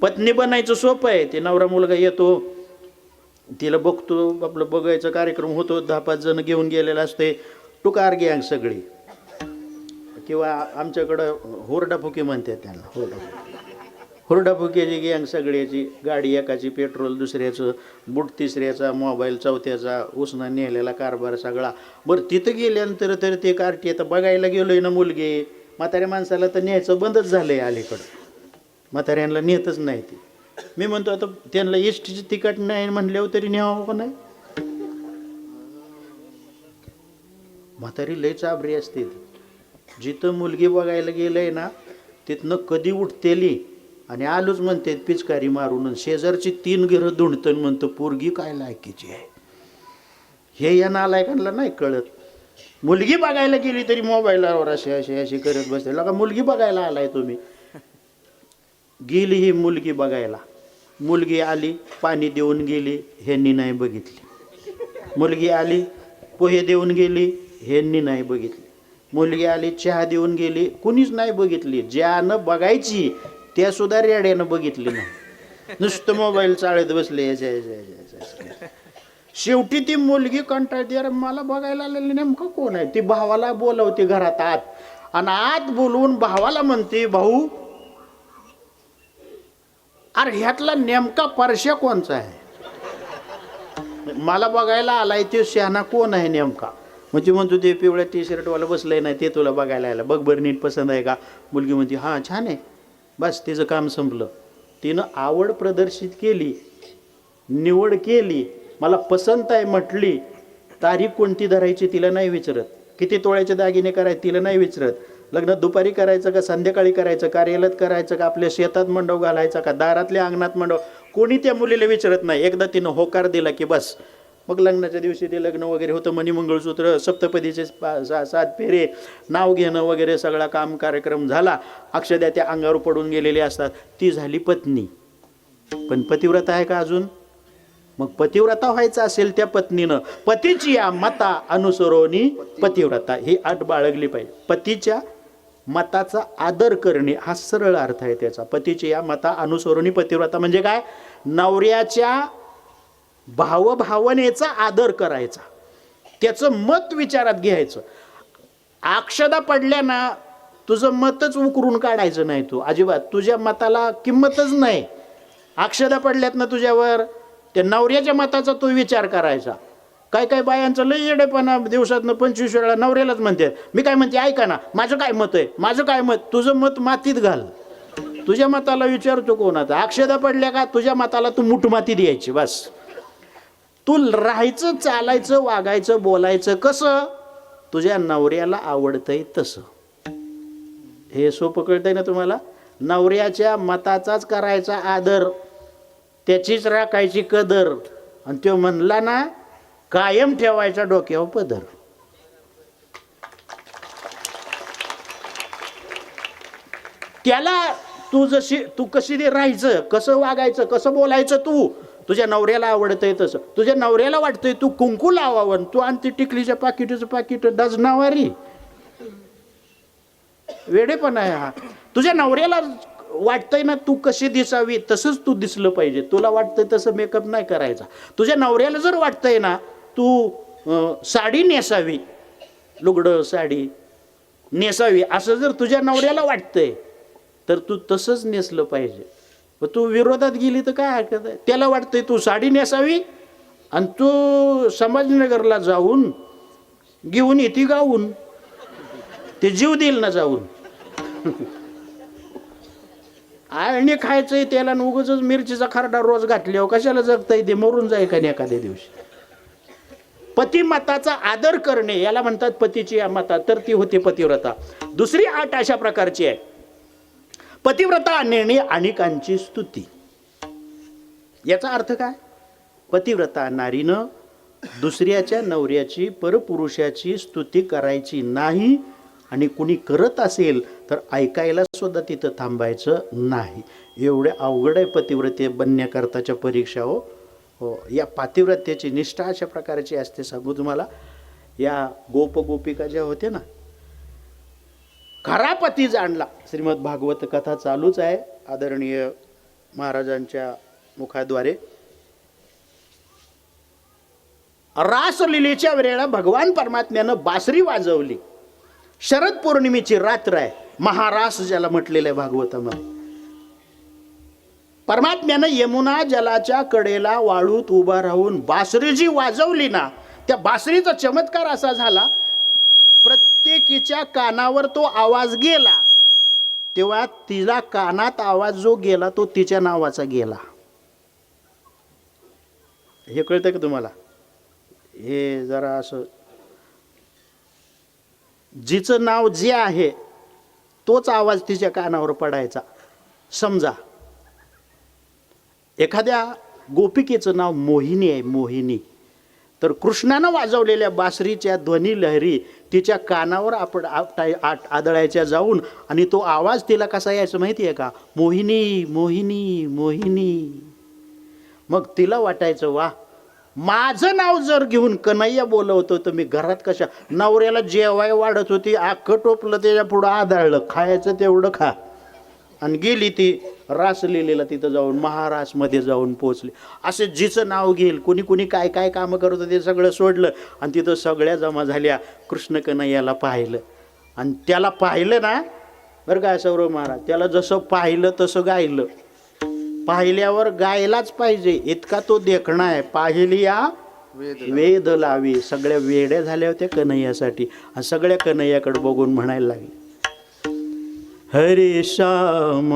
पत्नी बनायचं सोपं आहे. ते नवरा मुलगा येतो, तिला बघतो, आपलं बघायचा कार्यक्रम होतो, 10-5 जण घेऊन गेलेला असते, टुकार गँग सगळी, किंवा आमच्याकडं हुरडाफुकी म्हणतात त्यांना, हुरडाफुकीची गँग सगळ्याची. गाडी एकाची, पेट्रोल दुसऱ्याचं, बूट तिसऱ्याचा, मोबाईल चौथ्याचा, उसना नेलेला कारभार सगळा. बरं तिथं गेल्यानंतर तर ते कार्टी आता बघायला गेलोय ना मुलगी, म्हाताऱ्या माणसाला तर न्यायचं बंदच झालंय अलीकडं. म्हाताऱ्यांना नेतच नाही ती. मी म्हणतो आता त्यांना एसटीची तिकीट नाही म्हणल्यावर तरी न्यावं का नाही? म्हातारी लय चाबरी असते. जिथं मुलगी बघायला गेलंय ना तिथनं कधी उठतेली आणि आलोच म्हणते पिचकारी मारून. शेजारची 3 घरं धुंडतन म्हणतं पोरगी काय लायकीची आहे. हे या नालायकांना नाही कळत. मुलगी बघायला गेली तरी मोबाईलवर अशी करत बसते. का मुलगी बघायला आलाय तुम्ही? गेली ही मुलगी बघायला, मुलगी आली, पाणी देऊन गेली, ह्यांनी नाही बघितली. मुलगी आली, पोहे देऊन गेली, ह्यांनी नाही बघितली. मुलगी आली, चहा देऊन गेली, कुणीच नाही बघितली. ज्यानं बघायची त्या सुद्धा रेड्यानं बघितली नाही, नुसतं मोबाईल चाळत बसले. शेवटी ती मुलगी कंटाळते, अरे मला बघायला आलेली नेमकं कोण आहे? ती भावाला बोलवते घरात आत, आणि आत बोलवून भावाला म्हणते, भाऊ अरे ह्यातला नेमका परश्या कोणचा आहे? मला बघायला आलाय ते शहाणा कोण आहे नेमका? म्हणजे म्हणतो ते पिवळ्या टी शर्टवाला बसलंय नाही ते तुला बघायला आला, बघ बरं नीट पसंत आहे का? मुलगी म्हणते हां छान आहे. बस तिचं काम संपलं. तिनं आवड प्रदर्शित केली, निवड केली, मला पसंत आहे म्हटली. तारीख कोणती धरायची तिला नाही विचारत, किती तोळ्याचे दागिने करायचे तिला नाही विचारत, लग्न दुपारी करायचं का संध्याकाळी करायचं, कार्यालयात करायचं का आपल्या शेतात मंडप घालायचा का दारातल्या अंगणात मंडप, कोणी त्या मुलीला विचारत नाही. एकदा तिनं होकार दिला की बस. मग लग्नाच्या दिवशी ते लग्न वगैरे होतं, मणिमंगळसूत्र, सप्तपदीचे 7 फेरे, नाव घेणं वगैरे सगळा काम कार्यक्रम झाला. अक्षदा त्या अंगावर पडून गेलेली असतात. ती झाली पत्नी. पण पतिव्रता आहे का अजून? मग पतिव्रता व्हायचं असेल त्या पत्नीनं पतीची या मता अनुसरोनी पतिव्रता ही अट बाळगली पाहिजे. पतीच्या मताचा आदर करणे हा सरळ अर्थ आहे त्याचा. पतीची या मता अनुसरोनी पतिव्रता म्हणजे काय? नवऱ्याच्या भावभावनेचा आदर करायचा, त्याचं मत विचारात घ्यायचं. अक्षदा पडल्या ना तुझं मतच उकरून काढायचं नाही. तू अजिबात, तुझ्या मताला किंमतच नाही. अक्षदा पडल्यात ना तुझ्यावर, त्या नवऱ्याच्या मताचा तो विचार करायचा. काय काय बायांचं लय येडेपणा, दिवसातनं 25 वेळा नवऱ्यालाच म्हणते. मी काय म्हणते ऐका ना, माझं काय मत आहे, माझं काय मत. तुझं मत मातीत घाल, तुझ्या मताला विचारतो कोणाचा? अक्षदा पडल्या का तुझ्या मताला तू मुठ माती द्यायची बस. तू राहायचं, चालायचं, वागायचं, बोलायचं कसं तुझ्या नवऱ्याला आवडतंय तसं. हे सोपं कळतंय ना तुम्हाला? नवऱ्याच्या मताचाच करायचा आदर, त्याचीच राखायची कदर. आणि तो म्हणला ना कायम ठेवायचा डोक्यावर पदर. त्याला तू कशी ते राहायचं, कसं वागायचं, कसं बोलायचं, तुझ्या नवऱ्याला आवडतंय तसं. तुझ्या नवऱ्याला वाटतंय तू कुंकू लावावं, तू आणते टिकलीच्या पाकिट डझनावारी. वेडेपणा आहे हा. तुझ्या नवऱ्याला वाटतंय ना तू कशी दिसावी तसंच तू दिसलं पाहिजे. तुला वाटतंय तसं मेकअप नाही करायचा. तुझ्या नवऱ्याला जर वाटतंय ना तू साडी नेसावी, लुगडं साडी नेसावी असं जर तुझ्या नवऱ्याला वाटतंय तर तू तसंच नेसलं पाहिजे. तू विरोधात गेली तर काय हरकत आहे. त्याला वाटतंय तू साडी नेसावी आणि तू संभाजीनगरला जाऊन घेऊन येते गाऊन, ते जीव देईल ना जाऊन. आणि खायचंय त्याला उगाच मिरचीचा खरडा रोज घातल्यावर कशाला जगता येते, मरून जाईल का एखाद्या दिवशी. पतिमताचा आदर करणे याला म्हणतात पतीची मता, तर ती होती पतिव्रता. दुसरी अट अशा प्रकारची आहे, पतिव्रता नेणे अनेकांची स्तुती. याचा अर्थ काय? पतिव्रता नारीनं दुसऱ्याच्या नवऱ्याची, परपुरुषाची स्तुती करायची नाही, आणि कुणी करत असेल तर ऐकायला सुद्धा तिथं थांबायचं नाही. एवढे अवघड आहे पतिव्रते बनण्याकरताच्या परीक्षा. हो, या पातिव्रत्याची निष्ठा अशा प्रकारची असते. सांगू तुम्हाला, या गोपिका ज्या होते ना, खरा पती जाणला. श्रीमद भागवत कथा चालूच आहे आदरणीय महाराजांच्या मुखाद्वारे. रासलीलेच्या वेळेला भगवान परमात्म्यानं बासरी वाजवली. शरद पौर्णिमेची रात्र आहे, महारास ज्याला म्हटलेलं आहे भागवतामध्ये. परमात्म्यानं यमुना जलाच्या कडेला वाळूत उभा राहून बासरी जी वाजवली ना, त्या बासरीचा चमत्कार असा झाला, प्रत्येकीच्या कानावर तो आवाज गेला. तेव्हा तिला कानात आवाज जो गेला तो तिच्या नावाचा गेला. हे कळतं का तुम्हाला? हे जरा असं, जिचं नाव जे आहे तोच आवाज तिच्या कानावर पडायचा. समजा एखाद्या गोपिकेचं नाव मोहिनी आहे, मोहिनी, तर कृष्णानं वाजवलेल्या बासरीच्या ध्वनी लहरी तिच्या कानावर आपण आदळायच्या जाऊन, आणि तो आवाज तिला कसा यायचा माहिती आहे का? मोहिनी मोहिनी मोहिनी. मग तिला वाटायचं, वा, माझं नाव जर घेऊन कन्हैया बोलवतो तर मी घरात कशा. नवऱ्याला जेवाय वाढत होती, अख्खं टोपलं त्याच्या पुढं आदळलं, खायचं तेवढं खा. आणि गेली ती रासलीलेला, तिथं जाऊन महारासमध्ये जाऊन पोचली. असे जिचं नाव घेईल, कुणी कुणी काय काय कामं करत होते ते सगळं सोडलं आणि तिथं सगळ्या जमा झाल्या. कृष्ण कन्हैयाला पाहिलं आणि त्याला पाहिलं ना, बरं का सौरव महाराज, त्याला जसं पाहिलं तसं गायलं. पाहिल्यावर गायलाच पाहिजे, इतका तो देखणा आहे. पाहिलिया वेद लावी. सगळ्या वेड्या झाल्या होत्या कन्हैयासाठी आणि सगळ्या कन्हैयाकडे बघून म्हणायला लागले, हरे श्याम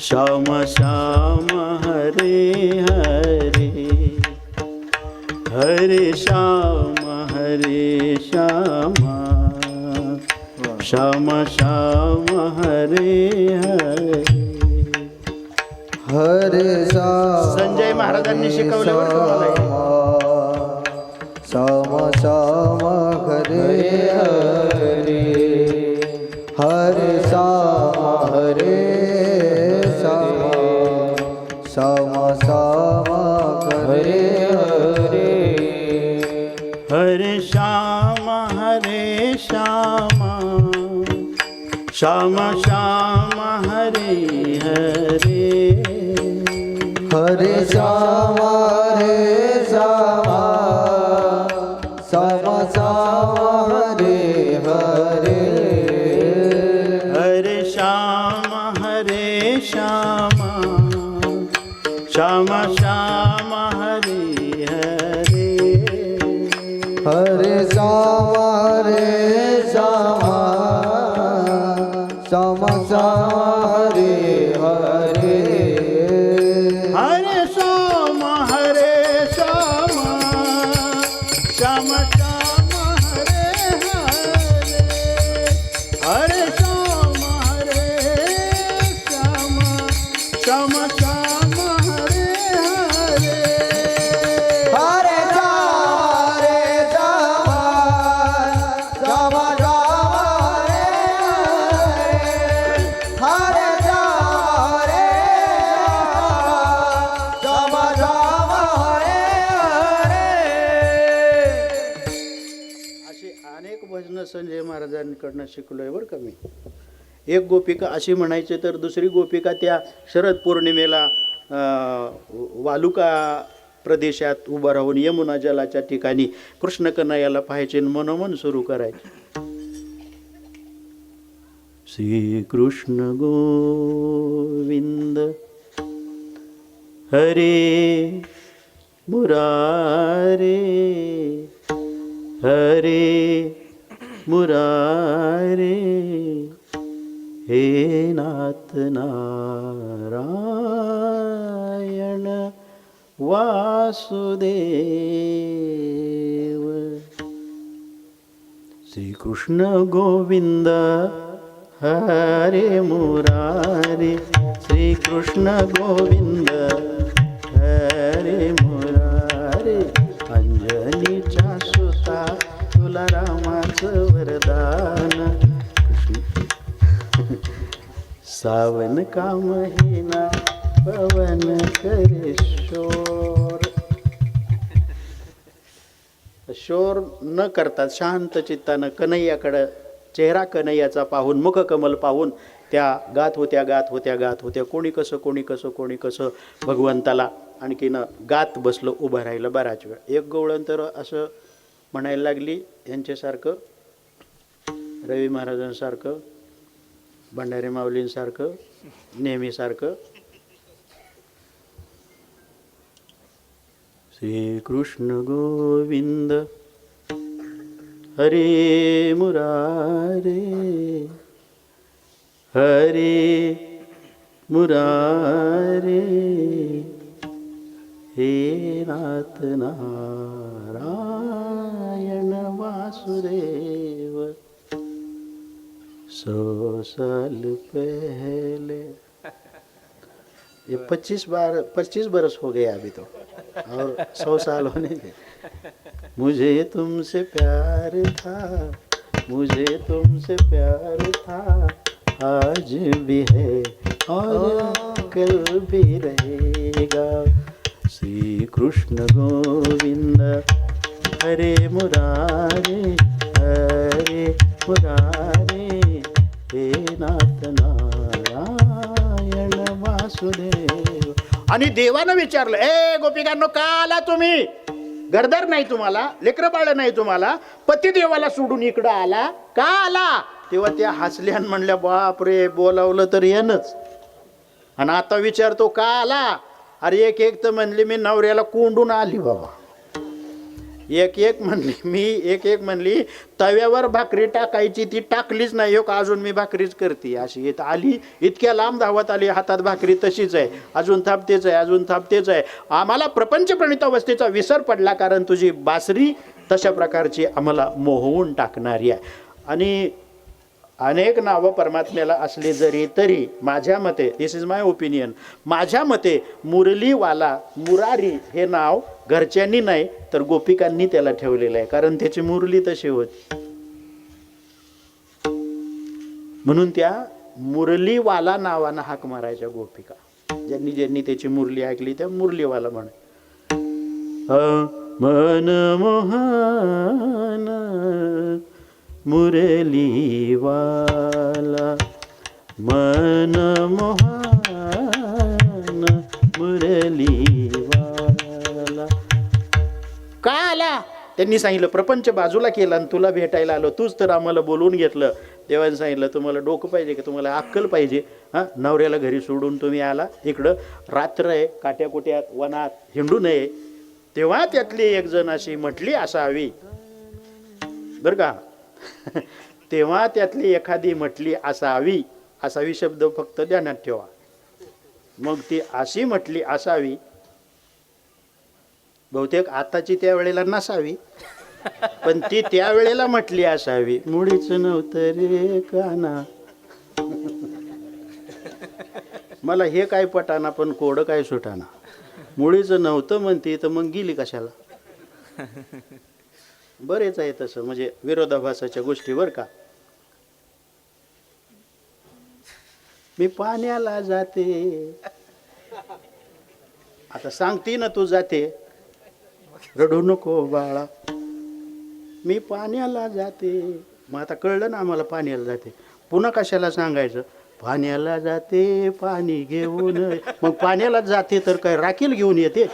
श्याम श्याम हरे हरे, हरे श्याम श्याम श्याम हरे हरे. हरे संजय महाराजांनी शिकवलं बरं का मला हे. श्याम श्याम हरे हरे, हरे श्याम हरे श्याम, श्याम श्याम हरे हरे, हरे श्याम श्याम श्याम श्याम हरे हरे, हरे श्याम हरे श्याम, श्याम श्याम हरे हरे, हरे श्याम श्याम श्याम श्याम हरे हरे, हरे श्याम हरे श्याम, श्याम श्याम हरे हरे, हरे श्याम श्याम श्याम श्याम हरे हरे, हरे श्याम श्याम श्याम श्याम हरे हरे, हरे श्याम हरे श्याम, श्याम श्याम संजय महाराजांकडनं शिकलोय बरं का मी. एक गोपिका अशी म्हणायची तर दुसरी गोपिका त्या शरद पौर्णिमेला वालुका प्रदेशात उभं राहून यमुना जलाच्या ठिकाणी कृष्ण कन्हैयाला पाहायचे मनोमन सुरू करायचे. श्री कृष्ण गोविंद हरे मुरारे हरे मुरारे हे नाथ नारायण वासुदेव. श्री कृष्ण गोविंद हरे मुरारे श्री कृष्ण गोविंद हरे मुरारे. अंजनीच्या सुता तुला रामाचं वरदान. सावन का महिना पवन करे शोर. शोर न करतात शांत चित्तानं कन्हैयाकडं चेहरा कन्हैयाचा पाहून मुखकमल पाहून त्या गात होत्या कोणी कसं भगवंताला आणखीन गात बसलं उभं राहिलं बराच वेळ. एक गवळण तर असं म्हणायला लागली यांच्यासारखं रवी महाराजांसारखं भंडारे माऊलींसारखं नेहमीसारखं. श्री कृष्ण गोविंद हरे मुरारे हरे मुरारे हे नाथ नारायण वासुदेव. 100 साल पहले ये 25 बरस हो गए अभी तो और 100 साल होने के. मुझे तुमसे प्यार था आज भी है और कल भी रहेगा. श्री कृष्ण गोविंद हरे मुरारे हरे मुरारे हे नाथ नारायण वासुदेव. आणि देवानं विचारलं ए गोपिकांनो का आला तुम्ही? घरदार नाही तुम्हाला, लेकरं बाळ नाही तुम्हाला, पती देवाला सोडून इकडं आला का आला? तेव्हा त्या हसल्या म्हणल्या बाप रे बोलावलं तर येणच. आणि आता विचारतो का आला? अरे एक तर म्हणली मी नवऱ्याला कोंडून आली बाबा. एक म्हणली तव्यावर भाकरी टाकायची ती टाकलीच नाही का अजून मी भाकरीच करते अशी येत आली. इतक्या लांब धावत आली हातात भाकरी तशीच आहे अजून थापतेच आहे. आम्हाला प्रपंच प्रणितावस्थेचा विसर पडला कारण तुझी बासरी तशा प्रकारची आम्हाला मोहवून टाकणारी आहे. आणि अनेक नावं परमात्म्याला असले जरी तरी माझ्या मते दिस इज माय ओपिनियन माझ्या मते मुरलीवाला मुरारी हे नाव घरच्यांनी नाही तर गोपिकांनी त्याला ठेवलेलं आहे कारण त्याची मुरली तशी होती. म्हणून त्या मुरलीवाला नावानं हाक मारायच्या गोपिका. ज्यांनी त्याची मुरली ऐकली त्या मुरलीवाला म्हणे. मन मोहन मुरलीवाला मन मोहन मुरलीवाला. का आला? त्यांनी सांगितलं प्रपंच बाजूला केला आणि तुला भेटायला आलो. तूच तर आम्हाला बोलवून घेतलं. देवाने सांगितलं तुम्हाला डोकं पाहिजे का तुम्हाला अक्कल पाहिजे हां? नवऱ्याला घरी सोडून तुम्ही आला इकडं रात्र आहे काट्याकुट्यात वनात हिंडू नये. तेव्हा त्यातली एक जण अशी म्हटली असावी बरं का. तेव्हा त्यातली एखादी म्हटली असावी शब्द फक्त ध्यानात ठेवा. मग ती अशी म्हटली असावी बहुतेक आताची त्या वेळेला नसावी पण ती त्यावेळेला म्हटली असावी. मुळीच नव्हतं रे काना. मला हे काय पटाना पण कोड काय सुटाना. मुळीच नव्हतं म्हणते तर मग गेली कशाला. बरेच आहे तसं म्हणजे विरोधाभासाच्या गोष्टीवर का. मी पाण्याला जाते आता सांगते ना तू जाते रडू नको बाळा. मी पाण्याला जाते मग आता कळलं ना आम्हाला पाण्याला जाते. पुन्हा कशाला सांगायचं, पाण्याला जाते पाणी घेऊन. मग पाण्याला जाते तर काय राखील घेऊन येते?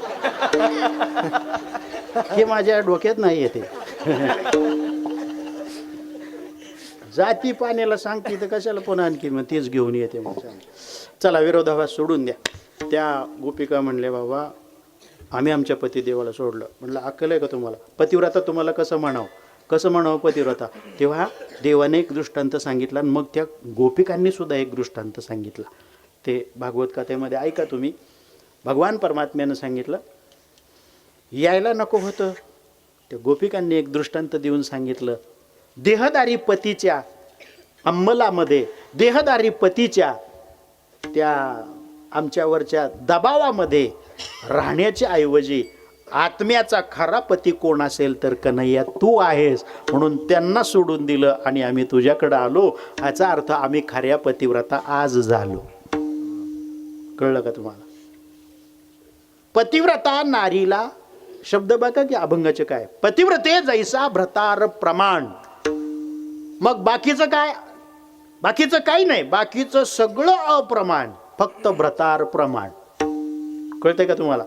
हे माझ्या डोक्यात नाही येते. जाती पाण्याला सांगते तर कशाला पुन्हा आणखी मग तेच घेऊन येते. मग सांग. चला विरोधाभास सोडून द्या. त्या गोपिका म्हणले, बाबा आम्ही आमच्या पतिदेवाला सोडलं. म्हटलं अक्कल आहे का तुम्हाला? पतिव्रता तुम्हाला कसं म्हणावं पतिव्रता? तेव्हा देवाने एक दृष्टांत सांगितला आणि मग त्या गोपिकांनी सुद्धा एक दृष्टांत सांगितला. ते भागवत कथेमध्ये ऐका तुम्ही. भगवान परमात्म्यानं सांगितलं, यायला नको होतं. त्या गोपिकांनी एक दृष्टांत देऊन सांगितलं, देहदारी पतीच्या अंमलामध्ये, देहदारी पतीच्या त्या आमच्यावरच्या दबावामध्ये राहण्याच्या ऐवजी आत्म्याचा खरा पती कोण असेल तर कन्हैया तू आहेस, म्हणून त्यांना सोडून दिलं आणि आम्ही तुझ्याकडे आलो. याचा अर्थ आम्ही खऱ्या पतिव्रता आज झालो. कळलं का तुम्हाला? पतिव्रता नारीला शब्द बघा की अभंगाचे काय, पतिव्रते जैसा भ्रतार प्रमाण. मग बाकीचं काय? बाकीचं काही नाही, बाकीचं सगळं अप्रमाण, फक्त भ्रतार प्रमाण. कळतंय का तुम्हाला?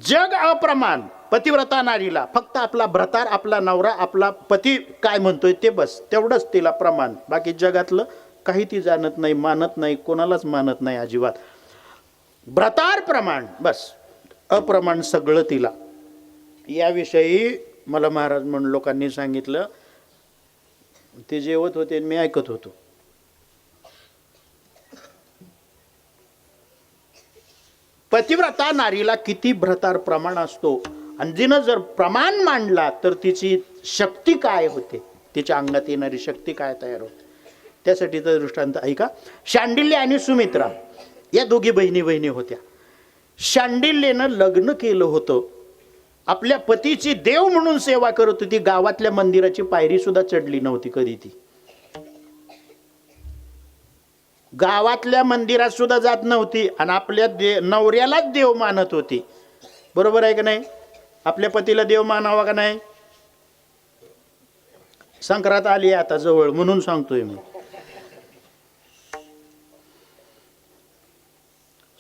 जग अप्रमाण, पतिव्रता नारीला फक्त आपला भ्रतार, आपला नवरा, आपला पती काय म्हणतोय ते बस, तेवढंच तिला प्रमाण. बाकी जगातलं काही ती जाणत नाही, मानत नाही, कोणालाच मानत नाही अजिबात. भ्रतार प्रमाण बस, अप्रमाण सगळं तिला. याविषयी मला महाराज म्हणून लोकांनी सांगितलं. ते जेवत होते मी ऐकत होतो. पतिव्रता नारीला किती भ्रतार प्रमाण असतो आणि तिनं जर प्रमाण मांडला तर तिची शक्ती काय होते, तिच्या अंगात येणारी शक्ती काय तयार होते. त्यासाठीचा दृष्टांत ऐका. शांडिल्य आणि सुमित्रा या दोघी बहिणी होत्या. शांडिल्यनं लग्न केलं होतं, आपल्या पतीची देव म्हणून सेवा करत होती. गावातल्या मंदिराची पायरी सुद्धा चढली नव्हती कधी ती. गावातल्या मंदिरात सुद्धा जात नव्हती आणि आपल्या नवऱ्यालाच देव मानत होती. बरोबर आहे का नाही? आपल्या पतीला देव मानावा का नाही? संक्रांत आली आता जवळ म्हणून सांगतोय मी.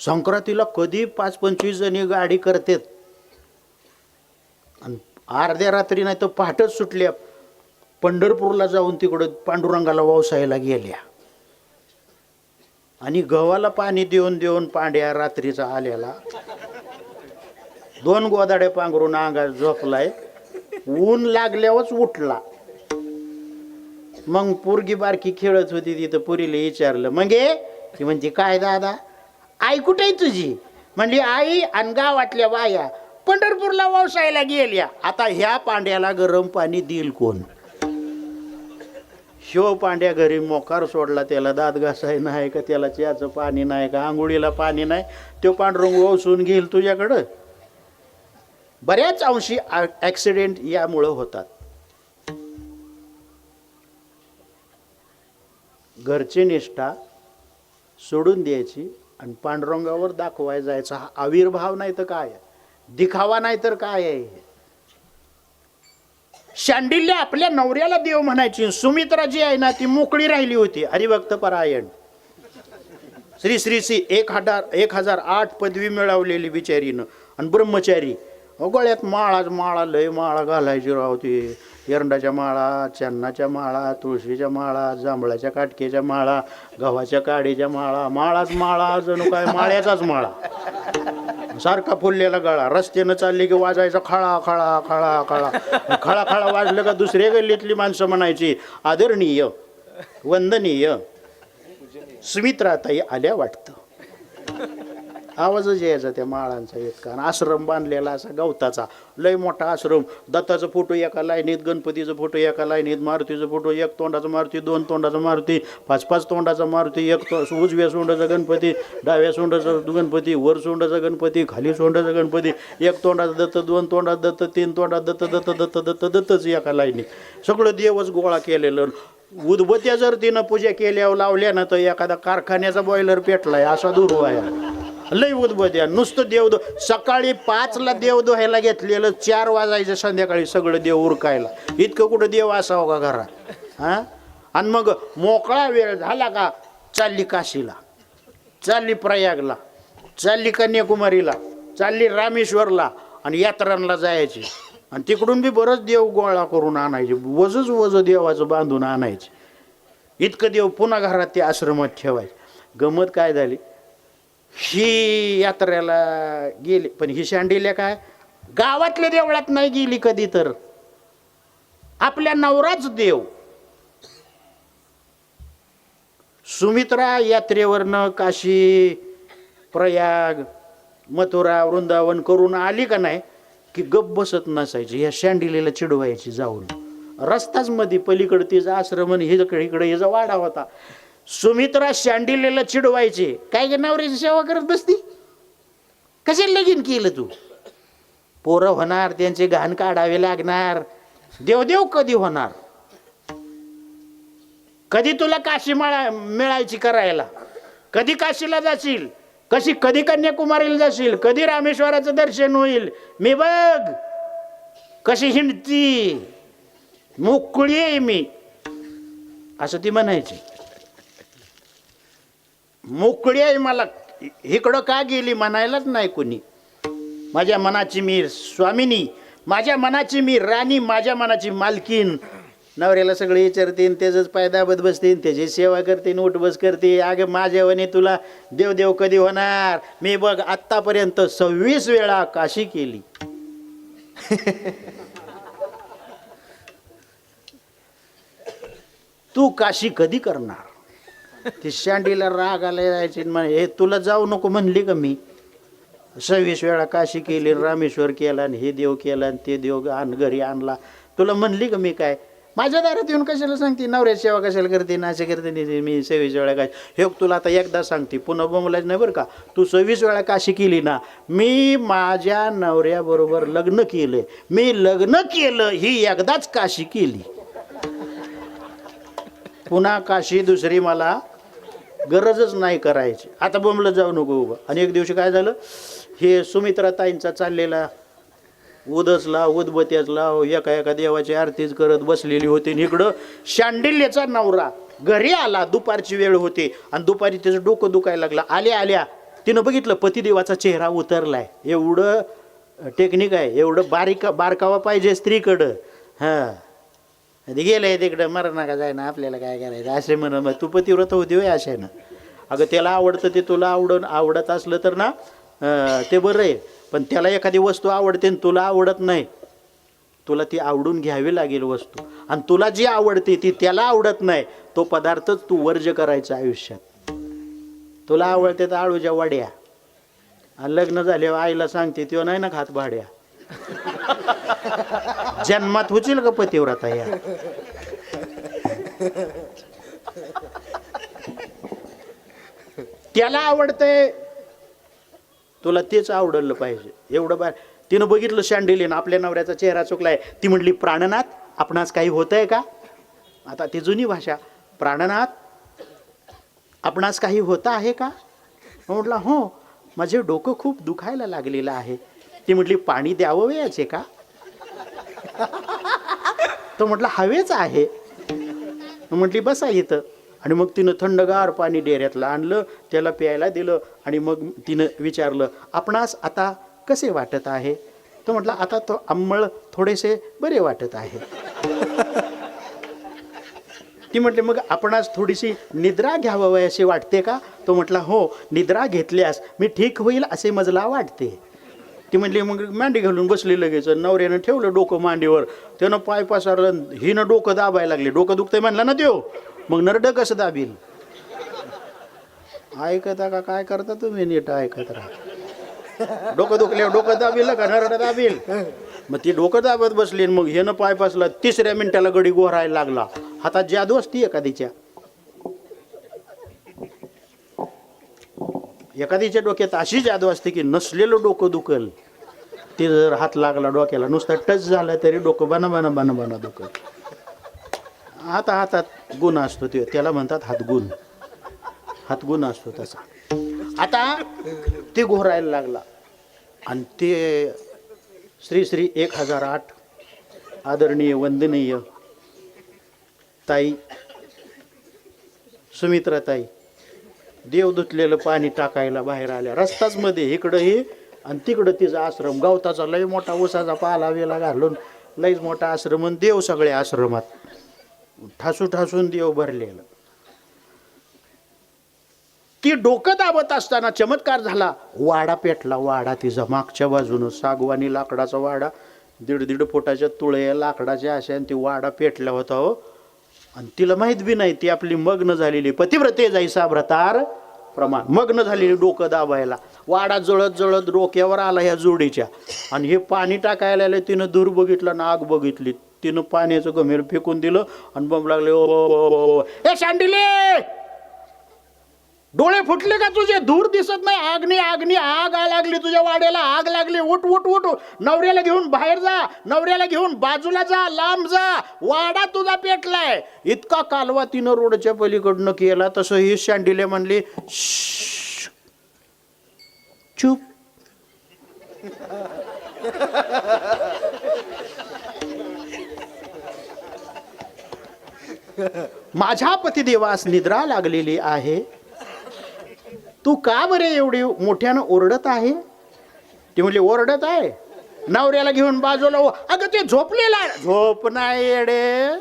संक्रांतीला कधी 5-25 जणी गाडी करतात आणि अर्ध्या रात्री नाही तर पहाटच सुटल्या, पंढरपूरला जाऊन तिकडं पांडुरंगाला वावसायला गेल्या आणि गव्हाला पाणी देऊन देऊन पांड्या रात्रीचा आलेला 2 गोदाडे पांघरून अंगात झोपलाय. ऊन लागल्यावरच उठला. मग पोरगी बारकी खेळत होती तिथं, पुरीला विचारलं मग ती म्हणते काय दादा आई कुठे आहे तुझी? म्हणली आई आणि गावातल्या बाया पंढरपूरला वावसायला गेल्या. आता ह्या पांड्याला गरम पाणी देईल कोण? शिव पांड्या घरी मोकार सोडला, त्याला दात घासाय नाही का, त्याला चहाचं पाणी नाही का, आंघोळीला पाणी नाही, तो पांडुरंग वावसून घेईल तुझ्याकडं. बऱ्याच अंशी ॲक्सिडेंट यामुळं होतात. घरची निष्ठा सोडून द्यायची आणि पांडुरंगावर दाखवाय जायचा. हा आविर्भाव नाही तर काय, दिखावा नाही तर काय आहे. शांडिल्य आपल्या नवऱ्याला देव म्हणायची. सुमित्रा जी आहे ना ती मोकळी राहिली होती, हरिभक्त परायण. श्री श्री श्री 1008 पदवी मिळवलेली बिचारीनं आणि ब्रह्मचारी. गळ्यात माळा लय माळा घालायची राव. ती एरंडाच्या माळा, चन्नाच्या माळा, तुळशीच्या माळा, जांभळाच्या काटकेच्या माळा, गव्हाच्या काडीच्या माळा, माळा जणू काय माळ्याचाच माळा. सारखा फुललेला गळा. रस्त्यानं चालली की वाजायचा खळा खळा खळा खळा. खळा खळा वाजलं का दुसऱ्या गल्लीतली माणसं म्हणायची आदरणीय वंदनीय सुमित्राताई आल्या वाटतं. आवाजच यायचा त्या माळांचा इतका. आश्रम बांधलेला असा गवताचा, लय मोठा आश्रम. दत्ताचा फोटो एका लाईनीत, गणपतीचा फोटो एका लाईनीत, मारुतीचा फोटो, 1 तोंडाचा मारुती, 2 तोंडाचा मारुती, 5 तोंडाचा मारुती, 1 उजव्या सोंडाचा गणपती, डाव्या सोंडाचा गणपती, वर सोंडाचा गणपती, खाली सोंडाचा गणपती, 1 तोंडाचा दत्त, 2 तोंडात दत्त, 3 तोंडात दत्तच एका लाईनीत. सगळं देवच गोळा केलेलं. उदबत्या जर तिनं पूजा केल्यावर लावल्या ना तर एखादा कारखान्याचा बॉयलर पेटलाय असा दूर आहे. लय उदबत्या. नुसतं देव सकाळी 5ला देव धुवायला घेतलेलं, 4 वाजायचं संध्याकाळी सगळं देव उरकायला. इतकं कुठं देव असावं का घरात? हा. आणि मग मोकळा वेळ झाला का चालली काशीला, चालली प्रयागला, चालली कन्याकुमारीला, चालली रामेश्वरला आणि यात्रांना जायची. आणि तिकडून बी बरंच देव गोळा करून आणायचे, वज देवाचं बांधून आणायचे. इतकं देव पुन्हा घरात ते आश्रमात ठेवायचे. गमत काय झाली, ही यात्रेला गेली पण ही शांडील्या काय गावातल्या देवळात नाही गेली कधी, तर आपल्या नवराच देव. सुमित्रा यात्रेवरनं काशी प्रयाग मथुरा वृंदावन करून आली का नाही की गप बसत नसायची, ह्या शँडिलेला चिडवायची जाऊन. रस्ताच मध्ये पलीकडे तिचा आश्रम आणि इकडे हिचा वाडा होता. सुमित्रा शँडिलेला चिडवायची, काय ग नवऱ्याची सेवा करत बसती, कशाला लगीन केलं तू, पोरं होणार त्यांचे घाण काढावे लागणार, देवदेव कधी होणार, कधी तुला काशी मिळायची करायला, कधी काशीला जाशील, कधी कन्याकुमारीला जाशील, कधी रामेश्वराचं दर्शन होईल, मी बघ कशी हिंडती, मोकळी आहे मी, असं ती म्हणायची. मोकळी आहे, मला इकडं का गेली म्हणायलाच नाही कोणी. माझ्या मनाची मी स्वामिनी, माझ्या मनाची मी राणी, माझ्या मनाची मालकीन. नवऱ्याला सगळे विचारतीन, त्याच पाय दाबत बसतीन, त्याची सेवा करतीन, उठबस करते. अगं माझ्यावाने तुला देवदेव कधी होणार, मी बघ आत्तापर्यंत 26 वेळा काशी केली. तू काशी कधी करणार. ती शांडीला राग आला जायची, हे तुला जाऊ नको म्हणली का मी, 26 वेळा काशी केली, रामेश्वर केला, आणि हे देव केला, आणि ते देव घरी आणला, तुला म्हणली का मी काय. माझ्या दारात येऊन कशाला सांगते नवऱ्याची सेवा कशाला करते, नाचे करते, मी 26 वेळा काय. हे तुला आता एकदा सांगते, पुन्हा बोंबलाच नाही बरं का. तू 26 वेळा काशी केली ना, मी माझ्या नवऱ्याबरोबर लग्न केलं, मी लग्न केलं ही एकदाच काशी केली, पुन्हा काशी दुसरी मला गरजच नाही करायची. आता बोंबलं जाऊ नको उभं. आणि एक दिवशी काय झालं, हे सुमित्रा ताईंचा चाललेला उदसला उदबत्याचला एका देवाची आरतीच करत बसलेली होती. इकडं शांडिल्यचा नवरा घरी आला, दुपारची वेळ होती, आणि दुपारी त्याचं डोकं दुखायला लागलं. आल्या तिनं बघितलं पतिदेवाचा चेहरा उतरलाय. एवढं टेक्निक आहे, एवढं बारकावा पाहिजे स्त्रीकडं. हां, गेलंय तिकडं, मर नका जाय ना, आपल्याला काय करायचं असे म्हणा. मग तू पतिव्रत होती होय असे ना. अगं त्याला आवडतं ते तुला आवडत असलं तर ना ते बरं आहे, पण त्याला एखादी वस्तू आवडते आणि तुला आवडत नाही, तुला ती आवडून घ्यावी लागेल वस्तू. आणि तुला जी आवडते ती त्याला आवडत नाही, तो पदार्थच तू वर्ज करायचा आयुष्यात. तुला आवडते तर आळूच्या वड्या, आणि लग्न झाल्यावर आईला सांगते तो नाही ना खात भाड्या. जन्मात होशील का पतिव्रता या. त्याला आवडतंय, तुला तेच आवडलं पाहिजे. एवढं तिनं बघितलं शांडिलीनं आपल्या नवऱ्याचा चेहरा चुकलाय. ती म्हटली, प्राणनाथ आपणास काही होतंय का. आता ती जुनी भाषा, प्राणनाथ आपणास काही होतं आहे का. म्हटलं हो, माझे डोकं खूप दुखायला लागलेलं आहे. ती म्हटली, पाणी द्यावं याचे का. तो म्हटलं हवेच आहे. म्हटली बसा इथं. आणि मग तिनं थंडगार पाणी डेऱ्यातलं आणलं, त्याला प्यायला दिलं. आणि मग तिनं विचारलं, आपणास आता कसे वाटत आहे. तो म्हटलं आता तो अंमळ थोडेसे बरे वाटत आहे. ती म्हटली, मग आपणास थोडीशी निद्रा घ्यावं असे वाटते का. तो म्हटला हो, निद्रा घेतल्यास मी ठीक होईल असे मजला वाटते. ती म्हटली, मग मांडी घालून बसली लगेच. नवऱ्यानं ठेवलं डोकं मांडीवर, त्यानं पाय पसारलं, हिनं डोकं दाबायला लागले. डोकं दुखतंय म्हणला ना त्यो, मग नरडं कसं दाबील. ऐकता का काय करता तुम्ही, नीट ऐकत राहा. डोकं दुखल्यावर डोकं दाबील का नरडं दाबील. मग ती डोकं दाबत बसली. मग ह्यानं पाय पसला. 3ऱ्या मिनिटाला गडी गोहरायला लागला. हातात जादू असती एखादीच्या. एखादीच्या डोक्यात अशी जादू असते की नसलेलं डोकं दुखल. ते जर हात लागला डोक्याला, नुसता टच झाला तरी डोकं बना दुखल. हातात गुण असतो, त्याला म्हणतात हातगुण. हातगुण असतो तसा. आता ते घोरायला लागला. आणि ते श्री 1008 आदरणीय वंदनीय ताई, सुमित्रा ताई देव धुतलेलं पाणी टाकायला बाहेर आल्या. रस्ताच मध्ये इकडं हे आणि तिकडं तिचा आश्रम. गवताचा लय मोठा उसाचा पाला वेला घालून लयच मोठा आश्रम आणि देव सगळे आश्रमात ठासून ठासून देव भरलेलं. ती डोकं दाबत असताना चमत्कार झाला. वाडा पेटला. वाडा तिचा मागच्या बाजूनं सागवानी लाकडाचा वाडा, 1.5 फुटाच्या तुळया लाकडाच्या अशा, आणि ती वाडा पेटला होता हो. आणि तिला माहीत बी नाही, ती आपली मग्न झालेली पतिव्रते जाईसा व्रतार प्रमाण, मग्न झालेली डोकं दाबायला. वाडा जळत जळत डोक्यावर आला ह्या जोडीच्या. आणि हे पाणी टाकायला आलं. तिनं दूर बघितलं ना आग बघितली. तिनं पाण्याचं गमेर फेकून दिलं आणि बंब लागले. ओ ए शांडिले, डोळे फुटले का तुझे? दूर दिसत नाही? आगनी आगनी आग लागली तुझ्या वाड्याला, आग लागली. उठ उठ उठ, नवऱ्याला घेऊन बाहेर जा, नवऱ्याला घेऊन बाजूला जा, लांब जा, वाडा तुझा पेटलाय. इतका कालवा तिनं रोडच्या पलीकडनं केला. तसं ही शांडिले म्हणली, चूप. माझ्या पतिदेवास निद्रा लागलेली आहे, तू का बरे एवढी मोठ्यानं ओरडत आहे? ती म्हणली, ओरडत आहे? नवऱ्याला घेऊन बाजूला. अगं ते झोपलेला. झोप नाही येडे.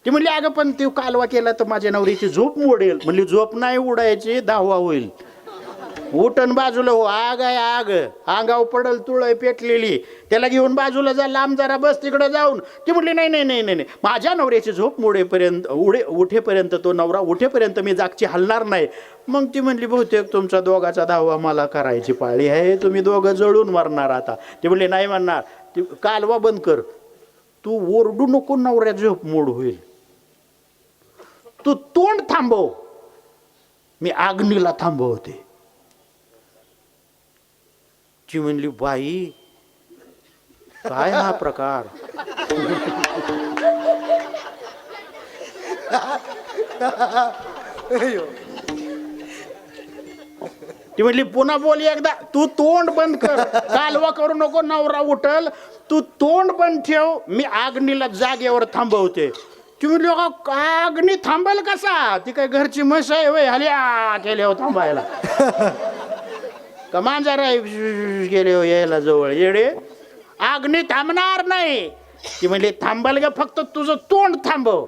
ती म्हणली, अगं पण तू कालवा केला तर माझ्या नवरीची झोप मोडेल. म्हणली, झोप नाही उडायची, 10वा होईल. उठण बाजूला हो, आग आहे आग, अंगावर पडल तुळय पेटलेली, त्याला घेऊन बाजूला जा, लांब जरा बस तिकडं जाऊन. ती म्हटली, नाही नाही नाही नाही, माझ्या नवऱ्याची झोप मोडेपर्यंत उठेपर्यंत, तो नवरा उठेपर्यंत मी जागची हलणार नाही. मग ती म्हणली, बहुतेक तुमचा दोघाचा 10वा मला करायची पाळी आहे, तुम्ही दोघं जळून मरणार आता. ती म्हणली, नाही म्हणणार. ती कालवा बंद कर, तू ओरडू नको, नवऱ्या झोप मोड होईल. तू तोंड थांबव, मी अग्नीला थांबवते. ती म्हणली, बाई काय हा प्रकार? ती म्हणली, पुन्हा बोल एकदा. तू तोंड बंद कर, कालवा करू नको, नवरा उठल. तू तोंड बंद ठेव, मी अग्नीला जागेवर थांबवते. ती म्हणली, अग्नी थांबल कसा? ती काय घरची म्हस आहे वय? हल्या केल्या थांबायला. कमान जरा गेले हो यायला जवळ, येडे. अग्नी थांबणार नाही. ती म्हणली, थांबल ग, फक्त तुझं तोंड थांबव.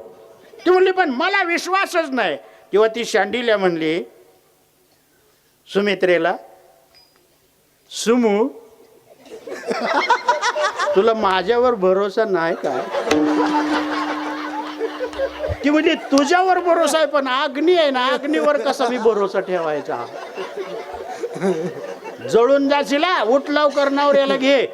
ती म्हणली, पण मला विश्वासच नाही. तेव्हा ती शांडिल्या म्हणली सुमित्रेला, सुमू तुला माझ्यावर भरोसा नाही का? ती म्हणजे तुझ्यावर भरोसा आहे, पण अग्नी आहे ना, अग्नीवर कसा मी भरोसा ठेवायचा? जळून जाशीला, उठ लवकर, नवऱ्याला घे,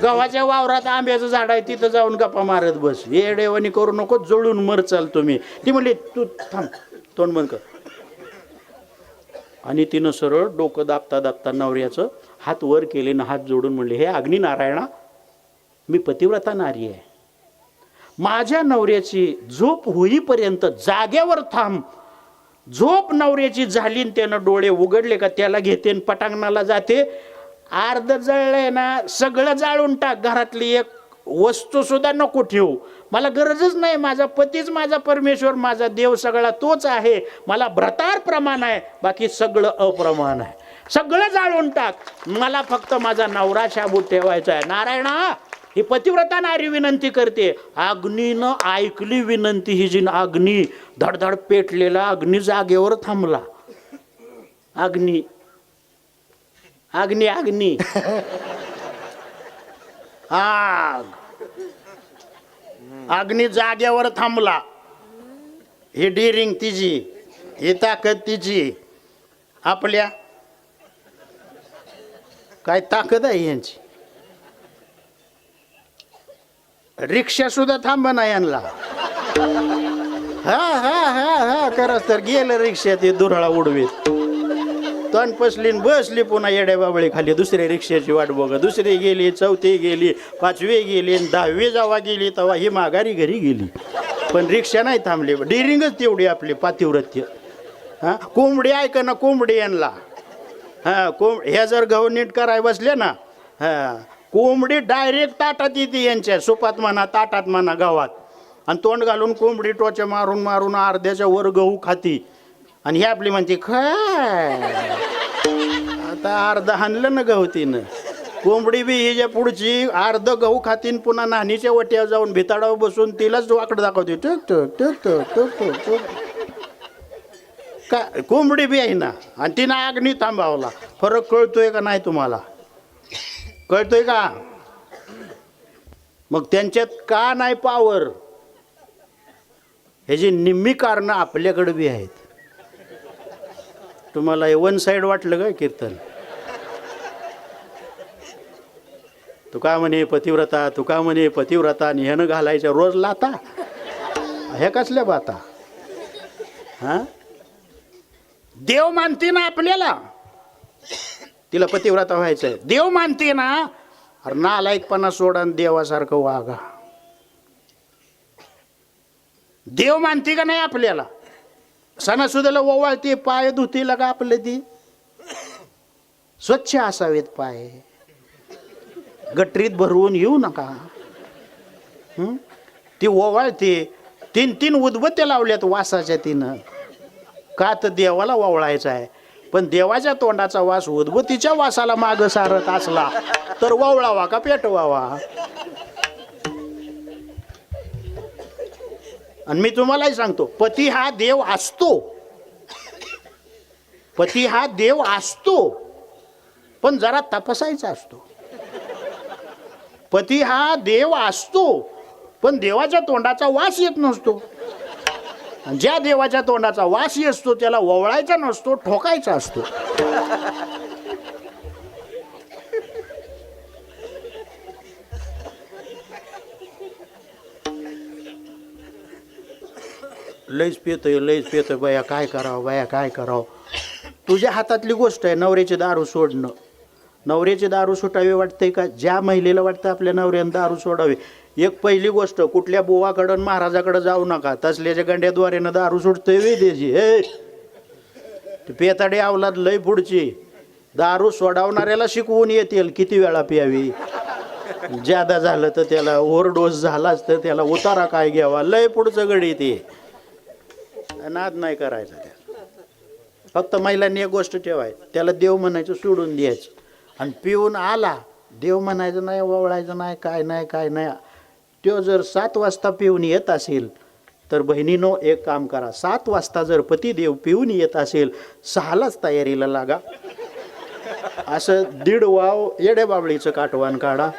गव्हाच्या वावरात आंब्याचं झाड आहे, तिथं जाऊन गप्पा मारत बस, येडेवणी करू नको, जळून मर चाल तुम्ही. ती म्हणली, तू थांब, तोंड बंद कर. आणि तिनं सरळ डोकं दाबता दाबता नवऱ्याचं हात वर केले ना, हात जोडून म्हणले, हे अग्नी नारायणा, मी पतिव्रता नारी आहे, माझ्या नवऱ्याची झोप होईपर्यंत जागेवर थांब. झोप नवऱ्याची झाली, त्यानं डोळे उघडले का त्याला घेते, पटांगणाला जाते. अर्ध जळलंय ना, सगळं जाळून टाक, घरातली एक वस्तू सुद्धा नको ठेवू, मला गरजच नाही. माझा पतीच माझा परमेश्वर, माझा देव सगळा तोच आहे. मला भ्रतार प्रमाण आहे, बाकी सगळं अप्रमाण आहे. सगळं जाळून टाक, मला फक्त माझा नवरा शाबूत ठेवायचा आहे. नारायणा, ही पतिव्रता नारी विनंती करते. अग्नीनं ऐकली विनंती हिची. अग्नी धडधड पेटलेला अग्नी जागेवर थांबला. अग्नी अग्नी अग्नी आग, अग्नी जागेवर थांबला. ही डिरिंग तिची, ही ताकद तिची. आपल्या काय ताकद आहे यांची? रिक्षा सुद्धा थांबा नाही आणला. हा हा हा हा करस तर गेलं रिक्षात, दुराळा उडवीत. तण पसली बसली पुन्हा येड्या बाबळी खाली. दुसऱ्या रिक्षाची वाट बघ. दुसरी गेली, चौथी गेली, पाचवी गेली, 10वी जेव्हा गेली तेव्हा ही माघारी घरी गेली. पण रिक्षा नाही थांबली. डिरिंगच तेवढी आपली पातिव्रत्य. हा, कोंबडी ऐक ना, कोंबडी यांना. हा, ह्या जर गहू नीट कराय बसले ना, हा, कोंबडी डायरेक्ट ताटात येते यांच्या, सुपात म्हणा, ताटात म्हणा, गावात. आणि तोंड घालून कोंबडी टोच्या मारून मारून अर्ध्याच्या वर गहू खाती आणि ही आपली म्हणते काय आता अर्ध हाणलं ना गहू तिनं. कोंबडी बी ही ज्या पुढची अर्ध गहू खातीन पुन्हा नाहनीच्या वट्यावर जाऊन भिताडावर बसून तिलाच वाकड दाखवते टक टक टक टक टक टक. का कोंबडी बी आहे ना आणि तिनं अग्नी थांबावला. फरक कळतोय का नाही तुम्हाला? कळतोय का? मग त्यांच्यात का नाही पावर? ह्याची निम्मी कारणं आपल्याकडे बी आहेत. तुम्हाला हे वन साईड वाटलं का कीर्तन? तुका म्हणे पतिव्रता, तुका म्हणे पतिव्रता, आणि ह्यानं घालायच्या रोज लाता. हे कसल्या बाता? हा, देव मानते ना आपल्याला, तिला पतिव्रता व्हायचंय. देव मानते ना, अरे नालायकपणा सोडा आणि देवासारखं वागा. देव मानते का नाही आपल्याला? सणासुदाला ओवाळते, पाय धुते लगा आपले, ती स्वच्छ असावेत पाय, गटरीत भरवून येऊ नका. ती ओवाळते, 3 उदबत्त्या लावल्यात वासाच्या तिनं. का तर देवाला ओवाळायचं आहे. पण देवाच्या तोंडाचा वास उदबत्तीच्या वासाला माग सारत असला तर ओवाळावा का पेटवावा? आणि मी तुम्हालाही सांगतो, पती हा देव असतो, पती हा देव असतो, पण जरा तपासायचा असतो. पती हा देव असतो, पण देवाच्या तोंडाचा वास येत नसतो. ज्या देवाच्या तोंडाचा वास असतो त्याला ओवळायचा नसतो, ठोकायचा असतो. लयच पेतोय बाया, काय करावं बाया, काय करावं? तुझ्या हातातली गोष्ट आहे नवऱ्याची दारू सोडणं. नवऱ्याची दारू सुटावी वाटते का? ज्या महिलेला वाटतं आपल्या नवऱ्यानं दारू सोडावी, एक पहिली गोष्ट, कुठल्या बुवाकडं महाराजाकडे जाऊ नका. तसल्याच्या गंड्याद्वारेनं दारू सुटतंय वे त्याची. हे पेताडे अवलाद लय पुढची. दारू सोडावणाऱ्याला शिकवून येतील किती वेळा प्यावी. ज्यादा झालं तर त्याला ओव्हरडोस झालाच तर त्याला उतारा काय घ्यावा. लय पुढचं गडी ते. नाद नाही करायचा त्या. फक्त महिलांनी एक गोष्ट ठेवाय, त्याला देव म्हणायचं सोडून द्यायचं. आणि पिऊन आला, देव म्हणायचं नाही, ओवळायचं नाही, काय नाही काय नाही. तो जर 7 वाजता पिऊन येत असेल तर बहिणीनो एक काम करा, 7 वाजता जर पती देव पिऊन येत असेल 6लाच तयारीला लागा. असं 1.5 वाव येड्या बाबळीचं काटवान काढा.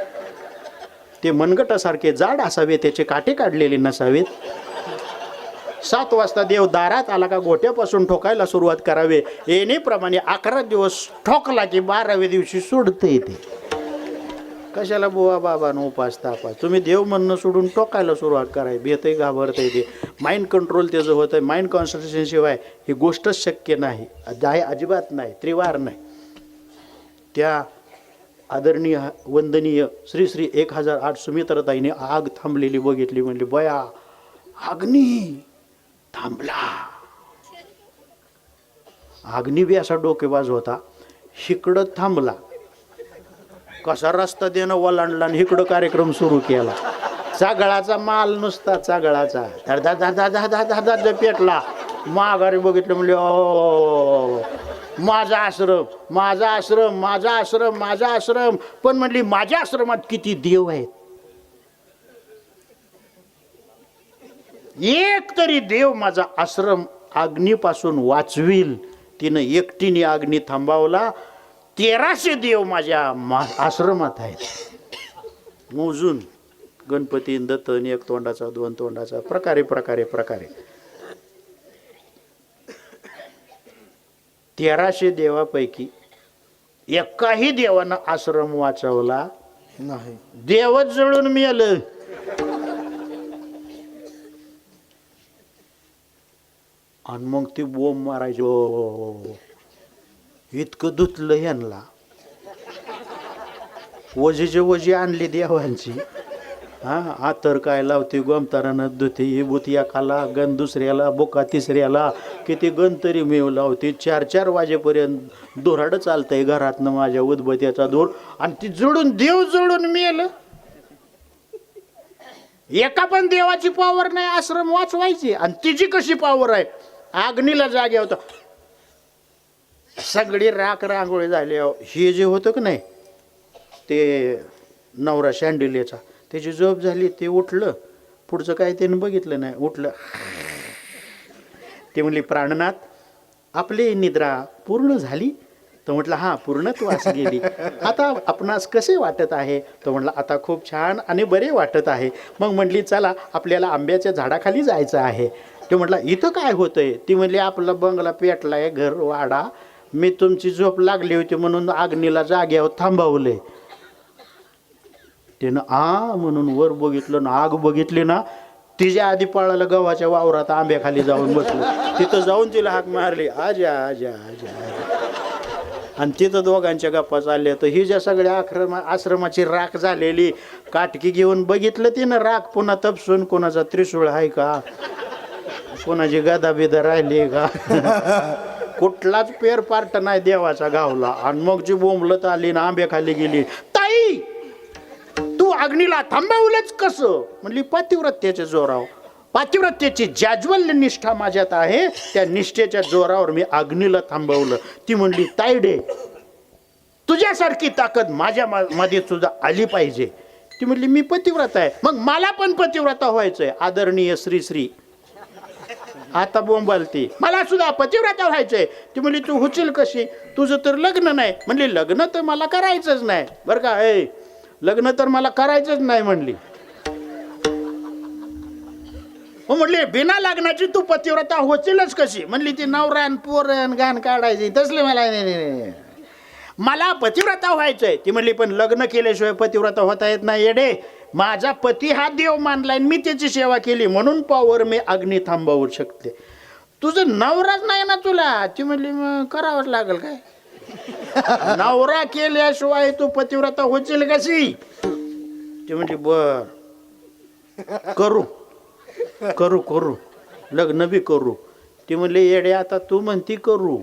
ते मनगटासारखे जाड असावे, त्याचे काटे काढलेले नसावेत. 7 वाजता देव दारात आला का गोट्यापासून ठोकायला सुरुवात करावे. येणेप्रमाणे 11 दिवस ठोकला की 12व्या दिवशी सोडते येते. कशाला बुवा बाबांनो उपास तापास? तुम्ही देव म्हणणं सोडून टोकायला सुरुवात कराय. भेटय घाबरतंय ते. माइंड कंट्रोल त्याचं होतं. माइंड कॉन्सन्ट्रेशन शिवाय ही गोष्टच शक्य नाही, अजिबात नाही, त्रिवार नाही. त्या आदरणीय वंदनीय श्री श्री 1008 सुमित्राताईने आग थांबलेली बघितली. म्हणली बया अग्नी थांबला. अग्नी बी असा डोकेबाज होता. हिकडं थांबला, कसा रस्ता देणं ओलांडला आणि इकडं कार्यक्रम सुरू केला. चागळाचा माल नुसता चागळाचा धडधा पेटला. माघारी बघितलं म्हणजे ओ माझा आश्रम, माझा आश्रम, माझा आश्रम, माझा आश्रम. पण म्हणली माझ्या आश्रमात किती देव आहेत, एक तरी देव माझा आश्रम अग्नीपासून वाचविल. तिनं एकटीने अग्नी थांबवला. 1300 देव माझ्या आश्रमात आहेत. मोजून गणपती दत्त, एक तोंडाचा, 2 तोंडाचा, प्रकारे प्रकारे प्रकारे 1300 देवापैकी एकाही देवानं आश्रम वाचवला नाही. देवच जळून मेलं. आणि मग ती बोंब मारायची. इतकं धुतलं ह्यांना. वजीचे वजी आणली देवांची. आतर काय लावते, गोमतारानं धुते, ही बुत एकाला, गण दुसऱ्याला, बोका तिसऱ्याला, किती गण तरी मिळू लावते. 4-4 वाजेपर्यंत दोराड चालतंय घरातनं माझ्या उदबत्याचा दोर. आणि ती जोडून देव जोडून मेलं. एका पण देवाची पावर नाही आश्रम वाचवायची, आणि तिची कशी पावर आहे. अग्नीला जागे होता, सगळी राख रांगोळी झाली. हे जे होतं की नाही ते नवरा शँडिलेचा, त्याची झोप झाली, ते उठलं, पुढचं काय त्याने बघितलं नाही, उठलं. ते म्हणली प्राणनाथ आपली निद्रा पूर्ण झाली. तो म्हटलं हां पूर्णत्वास गेली. आता आपणास कसे वाटत आहे. तो म्हटलं आता खूप छान आणि बरे वाटत आहे. मग म्हटली चला आपल्याला आंब्याच्या झाडाखाली जायचं आहे. तो म्हटलं इथं काय होतंय. ती म्हणली आपला बंगला पेटलाय, घर वाडा, मी तुमची झोप लागली होती म्हणून अग्नीला जाग्यावर थांबवले. त्यानं म्हणून वर बघितलं ना, आग बघितली ना, तिच्या आधी पळाला गव्हाच्या वावरात आंब्याखाली जाऊन बसलं. तिथं जाऊन तिला हाक मारली, आजा आजा आजा आजा. आणि तिथं दोघांच्या गप्पा चालल्या. तर ही ज्या सगळ्या आश्रमाची राख झालेली, काटकी घेऊन बघितलं तिनं राख पुन्हा तपसून, कोणाचा त्रिशूळ आहे का, कोणाची गदा बिदा राहिली का, कुठलाच पेर पार्ट नाही देवाचा गावला. आणि मग जी बोंबलत आली ना आंब्याखाली गेली. ताई तू अग्नीला थांबवलंच कसं. म्हणली पतिव्रतेच्या जोरावर, पातिव्रतेची ज्याज्वल्य निष्ठा माझ्यात आहे, त्या निष्ठेच्या जोरावर मी अग्नीला थांबवलं. ती म्हणली तायडे तुझ्यासारखी ताकद माझ्या मध्ये सुद्धा आली पाहिजे. ती म्हणली मी पतिव्रत आहे, मग मला पण पतिव्रता व्हायचंय. आदरणीय श्री श्री आता बोंबालती, मला सुद्धा पतिव्रता व्हायचंय. ती म्हणली तू होशील कशी, तुझं तर लग्न नाही. म्हणली लग्न तर मला करायचंच नाही बरं का, लग्न तर मला करायचंच नाही म्हणली. म्हणली बिना लग्नाची तू पतिव्रता होतीलच कशी. म्हणली ती नवरान पोरण घाण काढायची तसले मला नाही, मला पतिव्रता व्हायचंय. ती म्हणली पण लग्न केल्याशिवाय पतिव्रता होता येत नाही येडे. माझा पती हा देव मानलाय, मी त्याची सेवा केली म्हणून पावर मी अग्नी थांबवू शकते. तुझं नवराच नाही ना तुला. ती म्हणली मग करावंच लागेल काय. नवरा केल्याशिवाय तू पतिव्रता होशील कशी. ती म्हणली बर करू करू करू लग्न बी करू. ती म्हणली येडे आता तू म्हणती करू,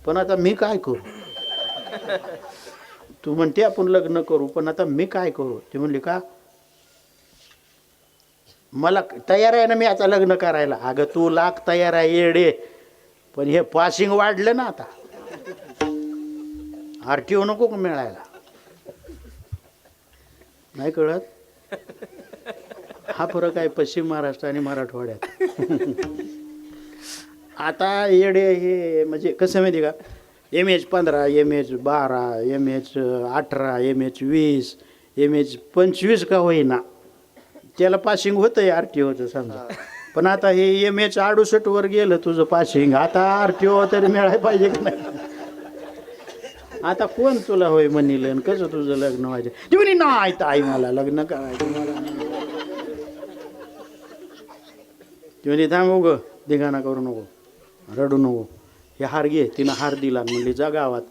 पण आता मी काय करू. तू म्हणते आपण लग्न करू, पण आता मी काय करू. ती म्हणली का मला तयार आहे ना मी आता लग्न करायला. अगं तू लाख तयार आहे येडे, पण हे पासिंग वाढलं ना आता, RTO नको का मिळायला. नाही कळत. हा फरक आहे पश्चिम महाराष्ट्र आणि मराठवाड्यात. आता येडे हे म्हणजे कसं माहिती का, MH15, MH12, MH18, MH20, MH25 का होईना त्याला पासिंग होतंय RTOचं समजा. पण आता हे MH68 वर गेलं तुझं पासिंग, आता RTO तरी मिळायला पाहिजे की नाही. आता कोण तुला होय म्हणील कसं तुझं लग्न व्हायचं. ती म्हणे नाही ताई मला लग्न करायचं मला. ती म्हणे थांबू ग, धिंगाणा करू नको, रडू नको, हे हार घे. तिनं हार दिला. म्हणली जा गावात,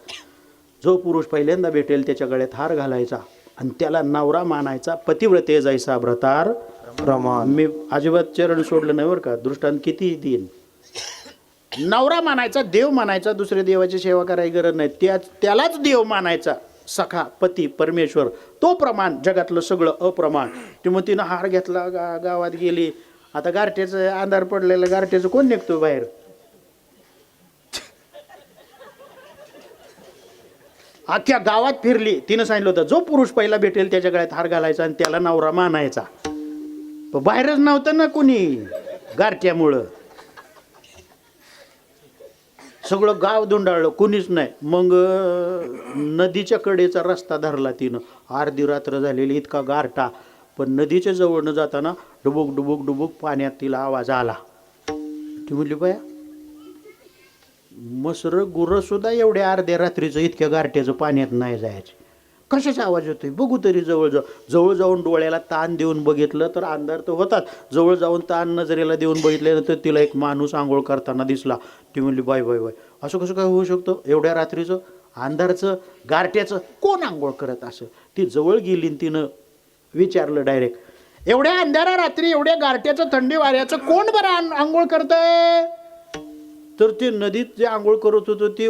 जो पुरुष पहिल्यांदा भेटेल त्याच्या गळ्यात हार घालायचा आणि त्याला नवरा मानायचा. पतिव्रते जैसा व्रतार प्रमाण. मी अजिबात चरण सोडलं नाही बरं का, दृष्टांत किती देईन. नवरा मानायचा, देव मानायचा, दुसऱ्या देवाची सेवा करायची गरज नाही. त्यालाच देव मानायचा. सखा पती परमेश्वर तो प्रमाण, जगातलं सगळं अप्रमाण. ती मग तिनं हार घेतला, गावात गेली. आता गारठ्याचं अंधार पडलेलं, गारठ्याचं कोण निघतो बाहेर. अख्ख्या गावात फिरली. तिनं सांगितलं होतं जो पुरुष पहिला भेटेल त्याच्या गळ्यात हार घालायचा आणि त्याला नवरा मानायचा. पण बाहेरच नव्हतं ना कुणी गारठ्यामुळं. सगळं गाव धुंडाळलं, कुणीच नाही. मग नदीच्या कडेचा रस्ता धरला तिनं. अर्धी रात्र झालेली, इतका गारठा. पण नदीच्या जवळनं जाताना डुबुक डुबुक डुबुक पाण्यात तिला आवाज आला. ती म्हणली बाया मसर गुरं सुद्धा एवढ्या अर्ध्या रात्रीचं इतक्या गारठ्याचं पाण्यात नाही जायचं. कशाचा आवाज होतोय बघू तरी. जवळ जाऊन डोळ्याला ताण देऊन बघितलं तर अंधार तर होताच. जवळ जाऊन ताण नजरेला देऊन बघितल्यानंतर तिला एक माणूस आंघोळ करताना दिसला. ती म्हणली बाय बाय बाय असं कसं काय होऊ शकतं, एवढ्या रात्रीचं अंधारचं गारठ्याचं कोण आंघोळ करत असं. ती जवळ गेली आणि तिनं विचारलं डायरेक्ट, एवढ्या अंधारा रात्री एवढ्या गारठ्याचं थंडी वाऱ्याचं कोण बरं आंघोळ करतंय. तर ते नदीत जे आंघोळ करत होतं ते,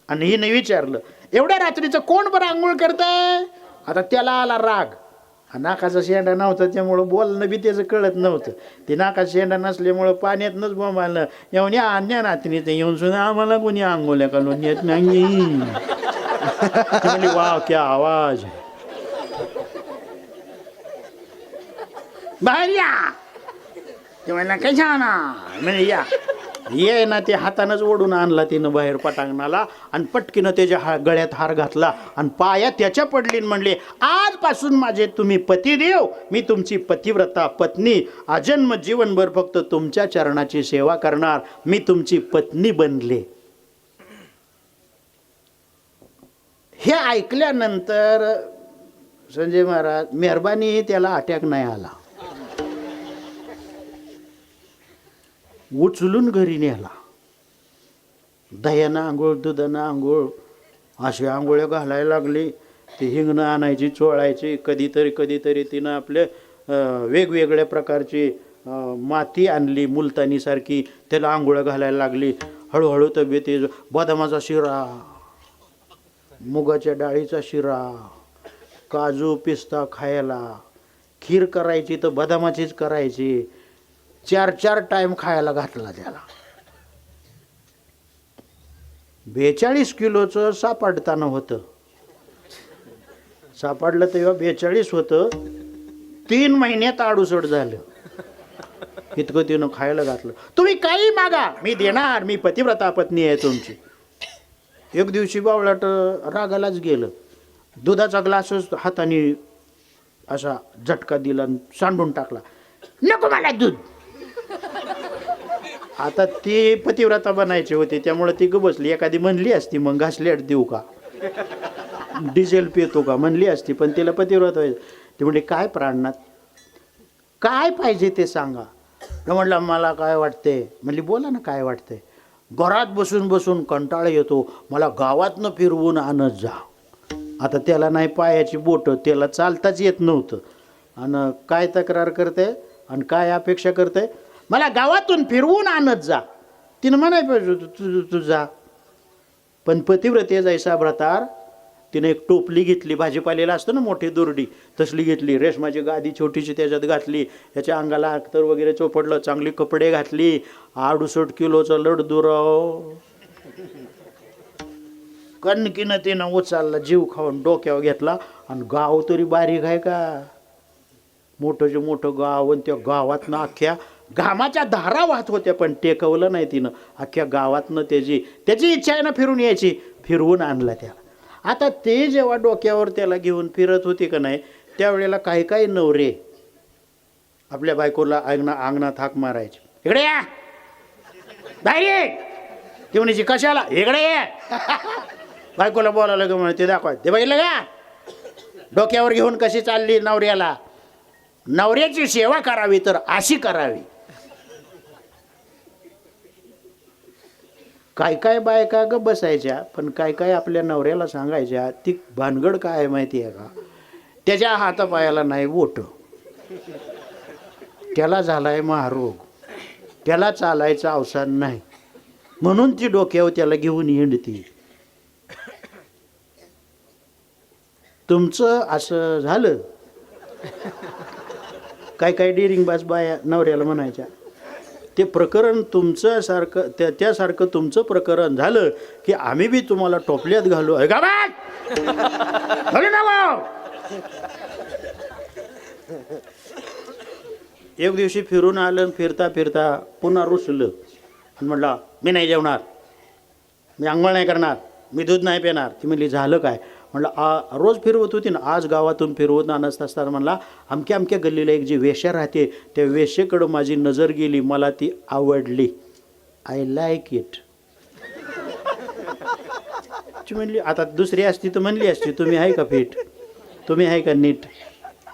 आणि हिने विचारलं एवढ्या रात्रीचं कोण बरं आंघोळ करतंय. आता त्याला आला राग. नाकाचा शेंडा नव्हता त्यामुळं बोलणं बी त्याचं कळत नव्हतं. ते नाकाचा शेंडा नसल्यामुळं पाण्यातनंच बोंबालनं येऊन या अन्या नातीने ते येऊन सुद्धा आम्हाला कोणी आंघोळ्या घालून येत नाही. म्हणली वा क्या आवाज. बाहेर या ते म्हणला कशा ना म्हणजे या ये ना ते हातानंच ओढून आणला तिनं बाहेर पटांगणाला आणि पटकीनं त्याच्या गळ्यात हार घातला आणि पाया त्याच्या पडली म्हणले आजपासून माझे तुम्ही पतिदेव, मी तुमची पतिव्रता पत्नी, आजन्म जीवनभर फक्त तुमच्या चरणाची सेवा करणार, मी तुमची पत्नी बनले. हे ऐकल्यानंतर संजय महाराज मेहरबानी त्याला अटॅक नाही आला, उचलून घरी नेला. दह्यानं आंघोळ दुधानं आंघोळ अशी आंघोळ्या घालायला लागली. ते हिंगणं आणायची चोळायची. कधीतरी तिनं आपले वेगवेगळ्या प्रकारची माती आणली मुलतानीसारखी, त्याला आंघोळ्या घालायला लागली. हळूहळू तब्येती बदामाचा शिरा, मुगाच्या डाळीचा शिरा, काजू पिस्ता खायला, खीर करायची तर बदामाचीच करायची. 4 टाइम खायला घातला त्याला. 42 किलोचं सापडताना होतं. सापडलं तेव्हा 42 होतं. 3 महिन्यात 68 झालं. इतकं तिनं खायला घातलं. तुम्ही काही मागा मी देणार, मी पतिव्रता पत्नी आहे तुमची. एक दिवशी बावळाट रागालाच गेलं. दुधाचा ग्लासच हाताने असा झटका दिला, सांडून टाकला. नको मला दूध. आता ती पतिव्रता बनायची होती त्यामुळे ती बसली. एखादी म्हणली असती मग घासलेट देऊ का, डिझेल पितो का म्हणली असती, पण तिला पतिव्रता व्हायचं. ती म्हणली काय प्राणनाथ काय पाहिजे ते सांगा. म्हटलं मला काय वाटते. म्हणली बोला ना काय वाटतंय. घरात बसून बसून कंटाळा येतो, मला गावातनं फिरवून आणत जा. आता त्याला नाही पायाची बोटं, त्याला चालताच येत नव्हतं. आणि काय तक्रार करते आणि काय अपेक्षा करते, मला गावातून फिरवून आणत जा. तिनं म्हणाय पाहिजे तू जा. पण पतिव्रते जायचा भ्रतार तिने एक टोपली घेतली, भाजीपालेला असतं ना मोठी दोरडी तसली घेतली, रेशमाची गादी छोटीशी त्याच्यात घातली, त्याच्या अंगाला अख्तर वगैरे चोपडलं, चांगली कपडे घातली, 68 किलोचं लडदुराव कणकीनं तिनं उचलला, जीव खाऊन डोक्यावर घेतला. आणि गाव तरी बारीक आहे का, मोठंचे मोठं गाव. आणि त्या गावातनं अख्ख्या घामाच्या धारा वाहत होत्या, पण टेकवलं नाही तिनं. अख्ख्या गावातनं त्याची इच्छा आहे ना फिरून यायची, फिरवून आणला त्याला. आता ते जेव्हा डोक्यावर त्याला घेऊन फिरत होते का नाही, त्यावेळेला काही काही नवरे आपल्या बायकोला अंगणात हाक मारायचे, इकडे या बाहेर. ती म्हणायची कशाला, इकडे ये. बायकोला बोलावलं का म्हणे ते दाखवाय, ते बघितलं का डोक्यावर घेऊन कशी चालली नवऱ्याला. नवऱ्याची सेवा करावी तर अशी करावी. काय काय बायका ग बसायच्या, पण काय काय आपल्या नवऱ्याला सांगायच्या. ती भानगड काय आहे माहिती आहे का, त्याच्या हातापायाला नाही बोट, त्याला झालाय महारोग, त्याला चालायचं अवसान नाही, म्हणून ती डोक्यावर त्याला घेऊन हिंडती. तुमचं असं झालं. काय काय डिरिंगबाज बाया नवऱ्याला म्हणायच्या, ते प्रकरण तुमचं सारखं त्यासारखं तुमचं प्रकरण झालं की आम्ही बी तुम्हाला टोपल्यात घालू. एक दिवशी फिरून आलं, फिरता फिरता पुन्हा रुसलं आणि म्हटलं मी नाही जेवणार, मी आंघोळ नाही करणार, मी दूध नाही पिणार. ती म्हणली झालं काय. म्हटलं रोज फिरवत होती ना, आज गावातून फिरवत आणत असताना म्हणला अमक्या अमक्या गल्लीला एक जी वेश्या राहते, त्या वेश्येकडं माझी नजर गेली, मला ती आवडली, आय लाईक इट. ती म्हणली आता दुसरी असती तर म्हणली असती तुम्ही आहे का फिट, तुम्ही आहे का नीट.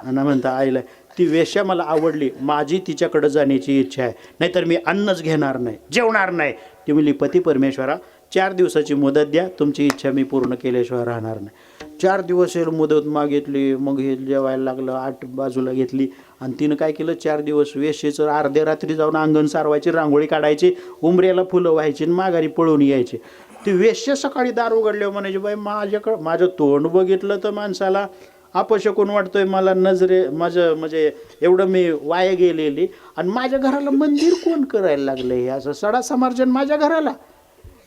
आणि म्हणता आईला ती वेश्या मला आवडली, माझी तिच्याकडं जाण्याची इच्छा आहे, नाहीतर मी अन्नच घेणार नाही, जेवणार नाही. ती म्हणली पती परमेश्वरा 4 दिवसाची मुदत द्या, तुमची इच्छा मी पूर्ण केल्याशिवाय राहणार नाही. 4 दिवस मुदत मागितली. मग हे जेवायला लागलं, 8 बाजूला घेतली. आणि तिनं काय केलं, 4 दिवस वेश्येचं अर्ध्या रात्री जाऊन अंगण सारवायची, रांगोळी काढायची, उंबऱ्याला फुलं व्हायची आणि माघारी पळून यायची. ती वेश्य सकाळी दार उघडल्यावर म्हणायची बाई माझं तोंड बघितलं तर माणसाला अपशकून वाटतोय मला नजरे माझं म्हणजे एवढं मी वाया गेलेली आणि माझ्या घराला मंदिर कोण करायला लागलं हे असं सडा समार्जन माझ्या घराला.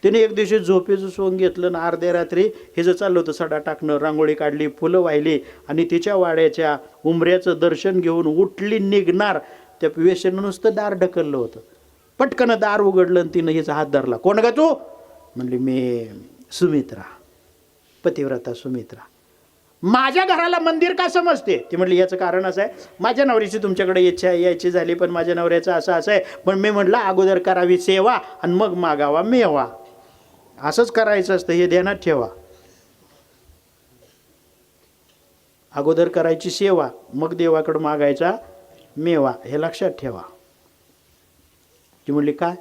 तिने एक दिवशी झोपेचं सोंग घेतलं ना अर्ध्या रात्री हे जर चाललं होतं सडा टाकणं, रांगोळी काढली, फुलं वाहिली आणि तिच्या वाड्याच्या उंबऱ्याचं दर्शन घेऊन उठली निघणार. त्या वेश्यानं नुसतं दार ढकललं होतं. पटकन दार उघडलं आणि तिनं हिचा हात धरला. कोण गा तू? म्हणली मी सुमित्रा, पतिव्रता सुमित्रा. माझ्या घराला मंदिर का समजते? ती म्हटली याचं कारण असं आहे, माझ्या नवऱ्याची तुमच्याकडे इच्छा यायची झाली पण माझ्या नवऱ्याचं असं आहे. पण मी म्हटलं अगोदर करावी सेवा आणि मग मागावा मेवा. असंच करायचं असतं हे ध्यानात ठेवा. अगोदर करायची सेवा मग देवाकडे मागायचा मेवा, हे लक्षात ठेवा. ती म्हणली काय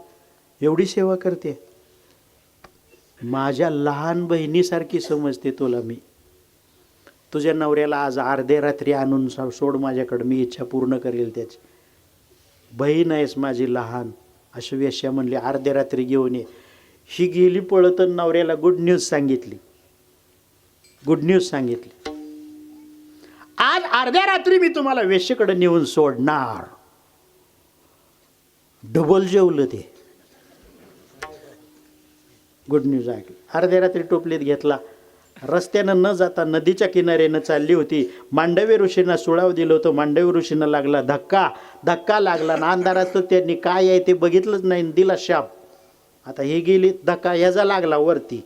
एवढी सेवा करते? माझ्या लहान बहिणीसारखी समजते तुला मी. तुझ्या नवऱ्याला आज अर्ध्या रात्री आणून सोड माझ्याकडं, मी इच्छा पूर्ण करेल त्याची. बहीण आहेस माझी लहान. अशी वेश्या म्हणली अर्ध्या रात्री घेऊन ये. ही गेली पळत नवऱ्याला गुड न्यूज सांगितली. गुड न्यूज सांगितली, आज अर्ध्या रात्री मी तुम्हाला वेश्येकडे नेऊन सोडणार. डबल जेवलं ते. गुड न्यूज ऐकली. अर्ध्या रात्री टोपलीत घेतला. रस्त्यानं न जाता नदीच्या किनाऱ्यानं चालली होती. मांडवी ऋषींना सुळाव दिलं होतं. मांडवी ऋषींना लागला धक्का लागला ना अंधारात त्यांनी काय आहे ते बघितलंच नाही, दिला शाप. आता ही गेली, धक्का ह्याचा लागला वरती,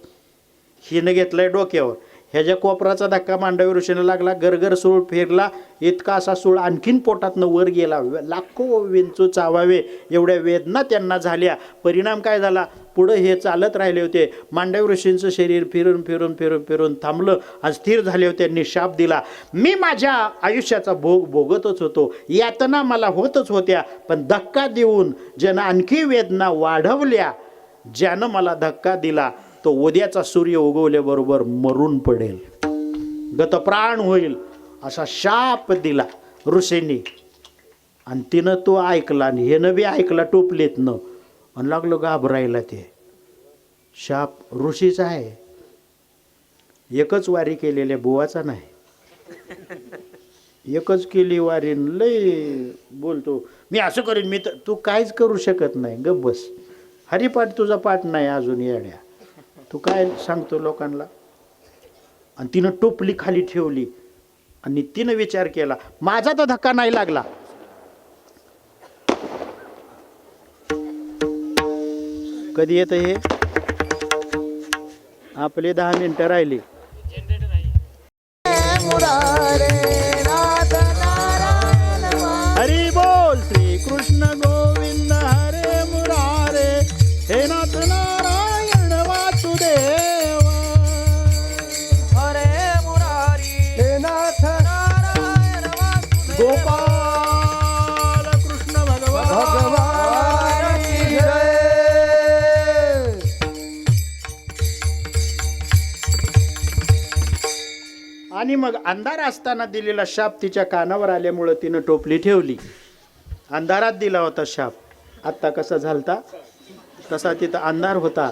हिनं घेतलाय डोक्यावर. ह्याच्या कोपराचा धक्का मांडवी ऋषीनं लागला. गरगर सूळ फिरला, इतका असा सूळ आणखीन पोटातनं वर गेला. लाखो विंचू चावावे एवढ्या वेदना त्यांना झाल्या. परिणाम काय झाला? पुढं हे चालत राहिले होते. मांडवी ऋषींचं शरीर फिरून फिरून फिरून फिरून थांबलं आणि स्थिर झाले होते. त्यांनी शाप दिला, मी माझ्या आयुष्याचा भोग भोगतच होतो, यातना मला होतच होत्या, पण धक्का देऊन ज्यानं आणखी वेदना वाढवल्या, ज्यानं मला धक्का दिला तो उद्याचा सूर्य उगवल्याबरोबर मरून पडेल, गतप्राण होईल, असा शाप दिला ऋषींनी. आणि तिनं तो ऐकला आणि हेनं बी ऐकला टोपलीतनं आणि लागलो घाबरायला. ते शाप ऋषीचा आहे, एकच वारी केलेल्या बुवाचा नाही. एकच केली वारी, लय बोलतो मी असं करीन, मी तर. तू काहीच करू शकत नाही, गप बस. हरिपाठ तुझा पाठ नाही अजून येड्या, तू काय सांगतो लोकांना. आणि तिनं टोपली खाली ठेवली आणि तिनं विचार केला माझा तर धक्का नाही लागला. कधी येतं हे? आपले 10 मिनिटं राहिली. हरी बोल श्री कृष्ण गोविंद हरे मुरारे, हे नाथ नारायण वासुदेव. हरे मुरारी हे नाथ नारायण वासुदेव. गोपाल कृष्ण भगवान की जय. आणि मग अंधार असताना दिलेला शाप तिच्या कानावर आल्यामुळं तिनं टोपली ठेवली. अंधारात दिला होता शाप. आत्ता कसा झालता तसा तिथं अंधार होता.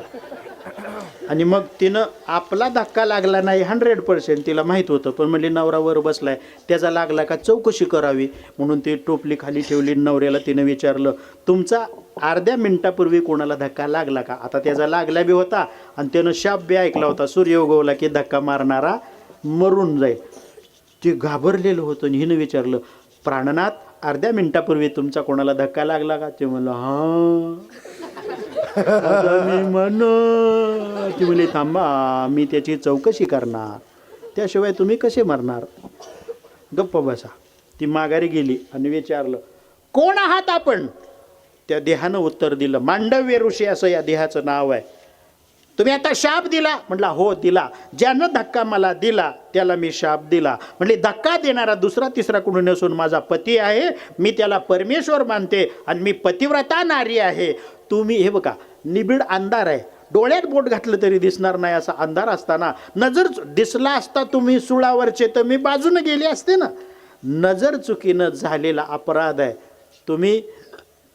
आणि मग तिनं आपला धक्का लागला नाही 100% तिला माहीत होतं, पण म्हणली नवरा वर बसलाय त्याचा लागला का चौकशी करावी म्हणून ती टोपली खाली ठेवली. नवऱ्याला तिनं विचारलं तुमचा अर्ध्या मिनिटापूर्वी कोणाला धक्का लागला का? आता त्याचा लागला बी होता आणि त्यानं शाप बी ऐकला होता, सूर्य उगवला की धक्का मारणारा मरून जाईल. ते घाबरलेलं होतं आणि हिनं विचारलं प्राणनाथ अर्ध्या मिनिटापूर्वी तुमचा कोणाला धक्का लागला का? ते म्हणलं हां. मी म्हण ती म्हणली थांबा मी त्याची चौकशी करणार, त्याशिवाय तुम्ही कसे मरणार? गप्प बसा. ती माघारी गेली आणि विचारलं कोण आहात आपण? त्या देहानं उत्तर दिलं मांडव्य ऋषी असं या देहाचं नाव आहे. तुम्ही आता शाप दिला? म्हटला हो दिला. ज्यानं धक्का मला दिला त्याला मी शाप दिला. म्हटले धक्का देणारा दुसरा तिसरा कोणी नसून माझा पती आहे, मी त्याला परमेश्वर मानते आणि मी पतिव्रता नारी आहे. तुम्ही हे बघा निबिड अंधार आहे, डोळ्यात बोट घातलं तरी दिसणार नाही असा अंधार असताना नजर दिसला असता तुम्ही सुळावरचे तर मी बाजूने गेले असते ना. नजर चुकीनं झालेला अपराध आहे. तुम्ही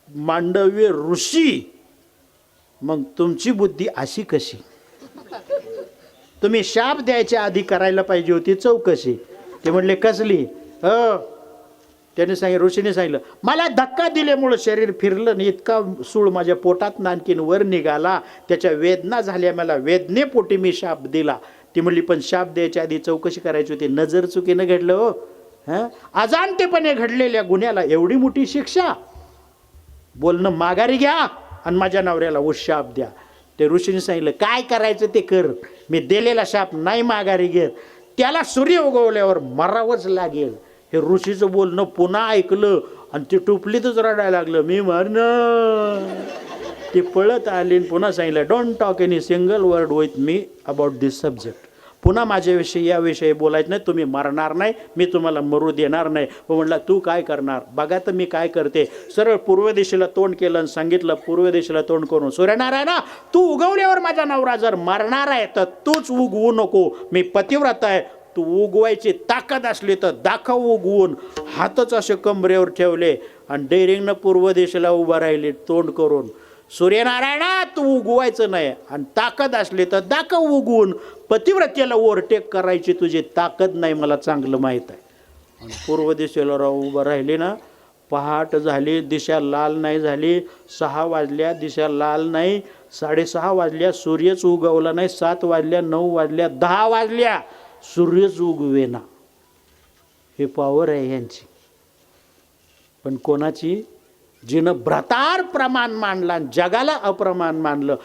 मांडव्य ऋषी, मग तुमची बुद्धी अशी कशी? तुम्ही शाप द्यायच्या आधी करायला पाहिजे होती चौकशी. ते म्हणले कसली? त्याने सांगितलं, ऋषीने सांगितलं, मला धक्का दिल्यामुळं शरीर फिरलं आणि इतका सूळ माझ्या पोटात आणखीन वर निघाला, त्याच्या वेदना झाल्या, मला वेदनेपोटी मी शाप दिला. ती म्हणली, पण शाप द्यायच्या आधी चौकशी करायची होती, नजर चुकीनं घडलं हो. अजाणतेपणे घडलेल्या गुन्ह्याला एवढी मोठी शिक्षा? बोलणं माघारी घ्या आणि माझ्या नवऱ्याला शाप द्या. ते ऋषीने सांगितलं, काय करायचं ते कर, मी दिलेला शाप नाही माघारी घेत, त्याला सूर्य उगवल्यावर मरावंच लागेल. हे ऋषीचं बोलणं पुन्हा ऐकलं आणि ते टुपलीतच रडायला लागलं, मी मरणार. ती पळत आली आणि पुन्हा सांगितलं, don't talk any single word with me about this subject. पुन्हा माझ्याविषयी याविषयी बोलायचं नाही, तुम्ही मरणार नाही, मी तुम्हाला मरू देणार नाही. म्हणला, तू काय करणार? बघा तर मी काय करते. सरळ पूर्व दिशेला तोंड केलं आणि सांगितलं, पूर्व दिशेला तोंड करून, सूर्यनारायणा, तू उगवल्यावर माझा नवरा जर मरणार आहे तर तूच उगवू नको, मी पतिव्रत आहे. तू उगवायची ताकद असली तर दाखव उगवून. हातच असे कमरेवर ठेवले आणि डेरिंगनं पूर्व दिशेला उभा राहिली तोंड करून. सूर्यनारायणा, तू उगवायचं नाही आणि ताकद असली तर दाखव उगवून. पतिव्रतेला ओव्हरटेक करायची तुझी ताकद नाही, मला चांगलं माहीत आहे. आणि पूर्व दिशेला उभं राहिली ना, पहाट झाली, दिशा लाल नाही झाली. 6 वाजल्या, दिशा लाल नाही. 6:30 वाजल्या, सूर्यच उगवला नाही. 7 वाजल्या, 9 वाजल्या, 10 वाजल्या, सूर्यच उगवेना. हे पॉवर आहे यांची. पण कोणाची? जिनं भ्रतार प्रमाण मानला आणि जगाला अप्रमाण मानलं.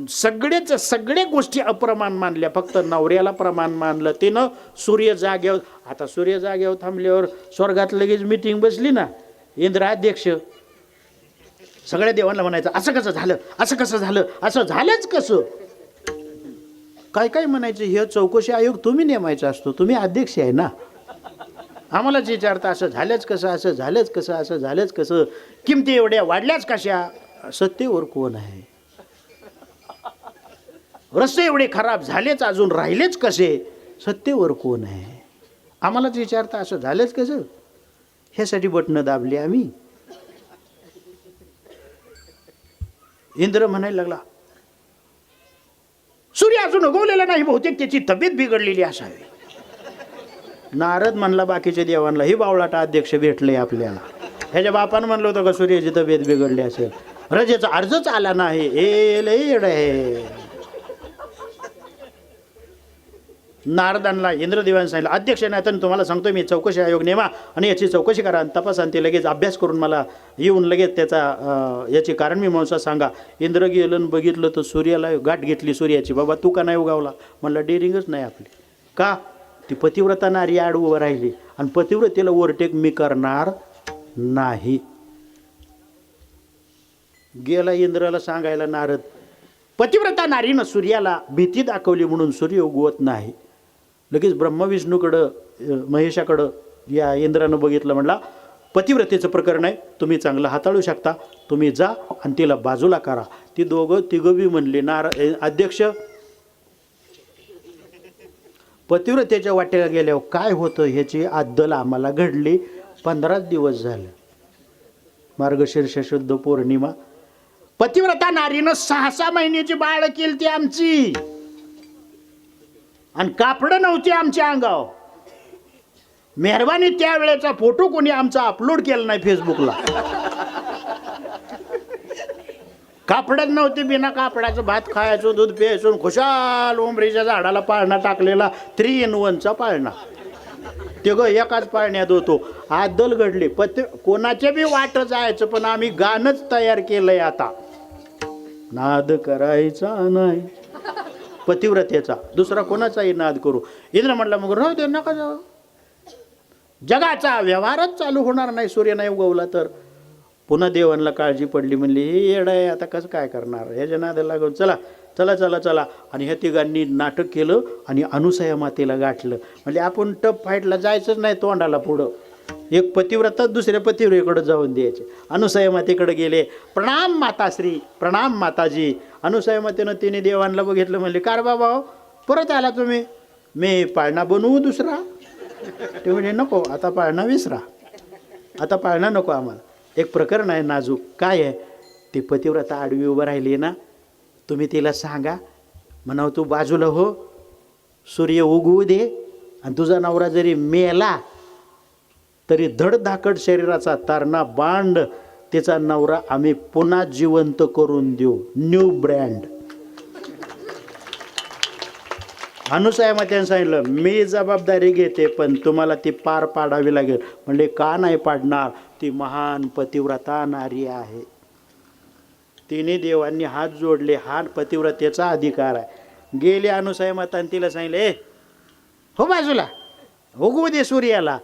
सगळे गोष्टी अप्रमाण मानल्या, फक्त नवऱ्याला प्रमाण मानलं. तिनं सूर्य जाग्यावर, आता सूर्य जाग्यावर थांबल्यावर स्वर्गात लगेच मीटिंग बसली ना, इंद्राध्यक्ष सगळ्या देवांना म्हणायचं, असं कसं झालं, असं कसं झालं, असं झालंच कसं. काय काय म्हणायचं, हे चौकशी आयोग तुम्ही नेमायचा असतो, तुम्ही अध्यक्ष आहे ना. आम्हालाच विचारता, असं झालंच कसं, असं झालंच कसं, असं झालंच कसं, किमती एवढ्या वाढल्याच कशा, सत्तेवर कोण आहे, रस्ते एवढे खराब झालेच अजून राहिलेच कसे, सत्तेवर कोण आहे. आम्हालाच विचारता, असं झालंच कसं. ह्यासाठी बटणं दाबली आम्ही. इंद्र म्हणायला लागला, सूर्य अजून उगवलेला नाही, बहुतेक त्याची तब्येत बिघडलेली असावी. नारद म्हणला बाकीच्या देवांना, ही बावळाटा अध्यक्ष भेटले आपल्याला. ह्याच्या बापानं म्हणलं होतं का सूर्याची तब्येत बिघडली असेल, रजेचा अर्जच आला नाही. हे लय येड आहे. नारदांना इंद्रदेवाने सांगितलं, अध्यक्ष नाही तर तुम्हाला सांगतोय मी, चौकशी आयोग नेमा आणि याची चौकशी करा आणि तपासा आणि ते लगेच अभ्यास करून मला येऊन लगेच त्याचा याची कारण मीमांसा सांगा. इंद्र गेलं बघितलं तर सूर्याला गाठ घेतली सूर्याची. बाबा तू का नाही उगावला? म्हणलं डेअरिंगच नाही आपली. का? ती पतिव्रता नारी आड उभं राहिली आणि पतिव्रतेला ओव्हरटेक मी करणार नाही. गेला इंद्राला सांगायला नारद, पतिव्रता नारीनं सूर्याला भीती दाखवली म्हणून सूर्य उगवत नाही. लगेच ब्रह्मा विष्णूकडं, महेशाकडं या इंद्रानं बघितलं, म्हणला पतिव्रतेचं प्रकरण आहे, तुम्ही चांगलं हाताळू शकता, तुम्ही जा आणि तिला बाजूला करा. ती तिघं बी म्हणले, अध्यक्ष, पतिव्रतेच्या वाटेला गेल्यावर काय होतं ह्याची अद्दल आम्हाला घडली. 15 दिवस झाले, मार्गशीर्ष शुद्ध पौर्णिमा. पतिव्रता नारीनं 6 महिन्याची बाळ केली ती आमची, आणि कापडं नव्हती आमच्या अंगावर. मेहरबानी त्यावेळेचा फोटो कोणी आमचा अपलोड केला नाही फेसबुकला. कापडच नव्हती, बिना कापडाचं भात खायचो, दूध प्यायचो, खुशाल उमरीच्या झाडाला पाळणा टाकलेला 3 in 1चा पाळणा. ते ग एकाच पाळण्यात होतो. आदल घडली. कोणाच्या बी वाट जायचं, पण आम्ही गाणंच तयार केलंय आता, नाद करायचा नाही पतिव्रतेचा, दुसरा कोणाचाही नाद करू. इंद्र म्हटलं, मग राहू दे, नका जाऊ, जगाचा व्यवहारच चालू होणार नाही सूर्य नाही उगवला तर. पुन्हा देवांना काळजी पडली, म्हणली हे येड आहे, आता कसं काय करणार, ह्याच्या नादाला लागून चला चला चला चला. आणि ह्या तिघांनी नाटक केलं आणि अनुसया मातेला गाठलं. म्हणजे आपण टप फाईटला जायचंच नाही तोंडाला पुढं. एक पतिव्रता दुसऱ्या पतिव्रतेकडे जाऊन द्यायचे. अनुसया मातेकडे गेले, प्रणाम माताश्री, प्रणाम माताजी. अनुसया मातेनं तिने देवांना बघितलं, म्हणले, कार बाबा परत आला तुम्ही, मी पाळणा बनवू दुसरा? ते म्हणजे नको, आता पाळणा विसरा, आता पाळणा नको आम्हाला. एक प्रकरण आहे नाजूक. काय आहे? ती पतिव्रता आडवी उभं राहिली ना, तुम्ही तिला सांगा, म्हणावं तू बाजूला हो, सूर्य उगवू दे आणि तुझा नवरा जरी मेला तरी धडधाकट शरीराचा तारणा बांड तिचा नवरा आम्ही पुन्हा जिवंत करून देऊ, न्यू ब्रँड. अनुसूयामात्याने सांगितलं मी जबाबदारी घेते पण तुम्हाला ती पार पाडावी लागेल. म्हणले का नाही पाडणार, ती महान पतिव्रता नारी आहे. तिने देवांनी हात जोडले, हा पतिव्रतेचा अधिकार आहे. गेले अनुसूयामाताने तिला सांगितले हो बाजूला, उगवू दे सूर्याला.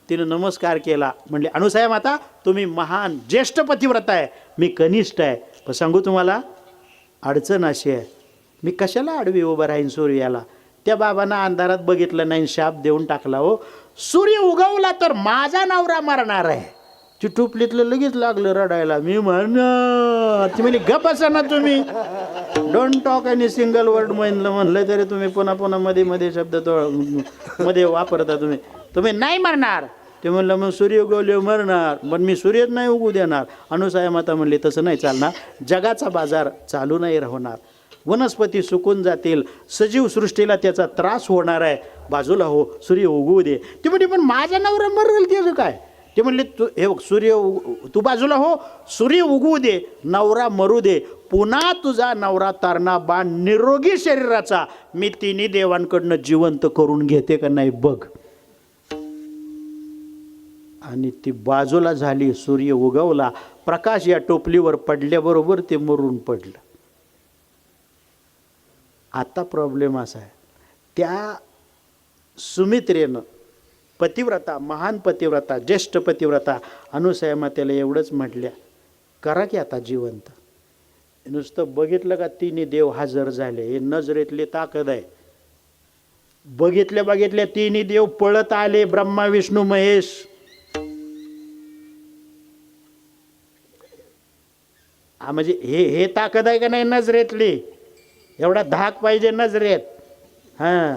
तिनं नमस्कार केला. म्हणले अनुसूयामाता तुम्ही महान ज्येष्ठ पतिव्रता आहे, मी कनिष्ठ आहे. पण सांगू तुम्हाला अडचण अशी आहे, मी कशाला आडवी उभं राहीन सूर्याला. त्या बाबांना अंधारात बघितलं नाही, शाप देऊन टाकला. हो सूर्य उगवला तर माझा नवरा मरणार आहे. ती टोपलीतलं लगेच लागलं रडायला. मी म्हणणार ती म्हणली गप असा ना तुम्ही, डोंट टॉक आणि सिंगल वर्ड म्हणलं तरी तुम्ही पुन्हा पुन्हा मध्ये मध्ये शब्द तो मध्ये वापरता. तुम्ही नाही मरणार. ते म्हणलं मग सूर्य उगवले मरणार, पण मी सूर्यच नाही उगू देणार. अनुसूयामाता म्हणले तसं नाही चालणार, जगाचा बाजार चालू नाही राहणार, वनस्पती सुकून जातील, सजीव सृष्टीला त्याचा त्रास होणार आहे. बाजूला हो, सूर्य उगवू दे. ती म्हणली पण माझा नवरा मरेल त्याचं काय. ते म्हणले तू हे सूर्य तू बाजूला हो, सूर्य उगवू दे, नवरा मरू दे, पुन्हा तुझा नवरा तारणा बाण निरोगी शरीराचा मी तिन्ही देवांकडनं जिवंत करून घेते का नाही बघ. आणि ती बाजूला झाली. सूर्य उगवला, प्रकाश या टोपलीवर पडल्याबरोबर ते मरून पडलं. आता प्रॉब्लेम असा आहे, त्या सुमित्रेनं पतिव्रता, महान पतिव्रता, ज्येष्ठ पतिव्रता अनुसूयामातेला एवढंच म्हटल्या करा की आता जिवंत. नुसतं बघितलं का तिन्ही देव हजर झाले. हे नजरेतली ताकद आहे. बघितल्या तिन्ही देव पळत आले, ब्रह्मा विष्णू महेश. म्हणजे हे ताकद आहे का नाही नजरेतली, एवढा धाक पाहिजे नजरेत. हां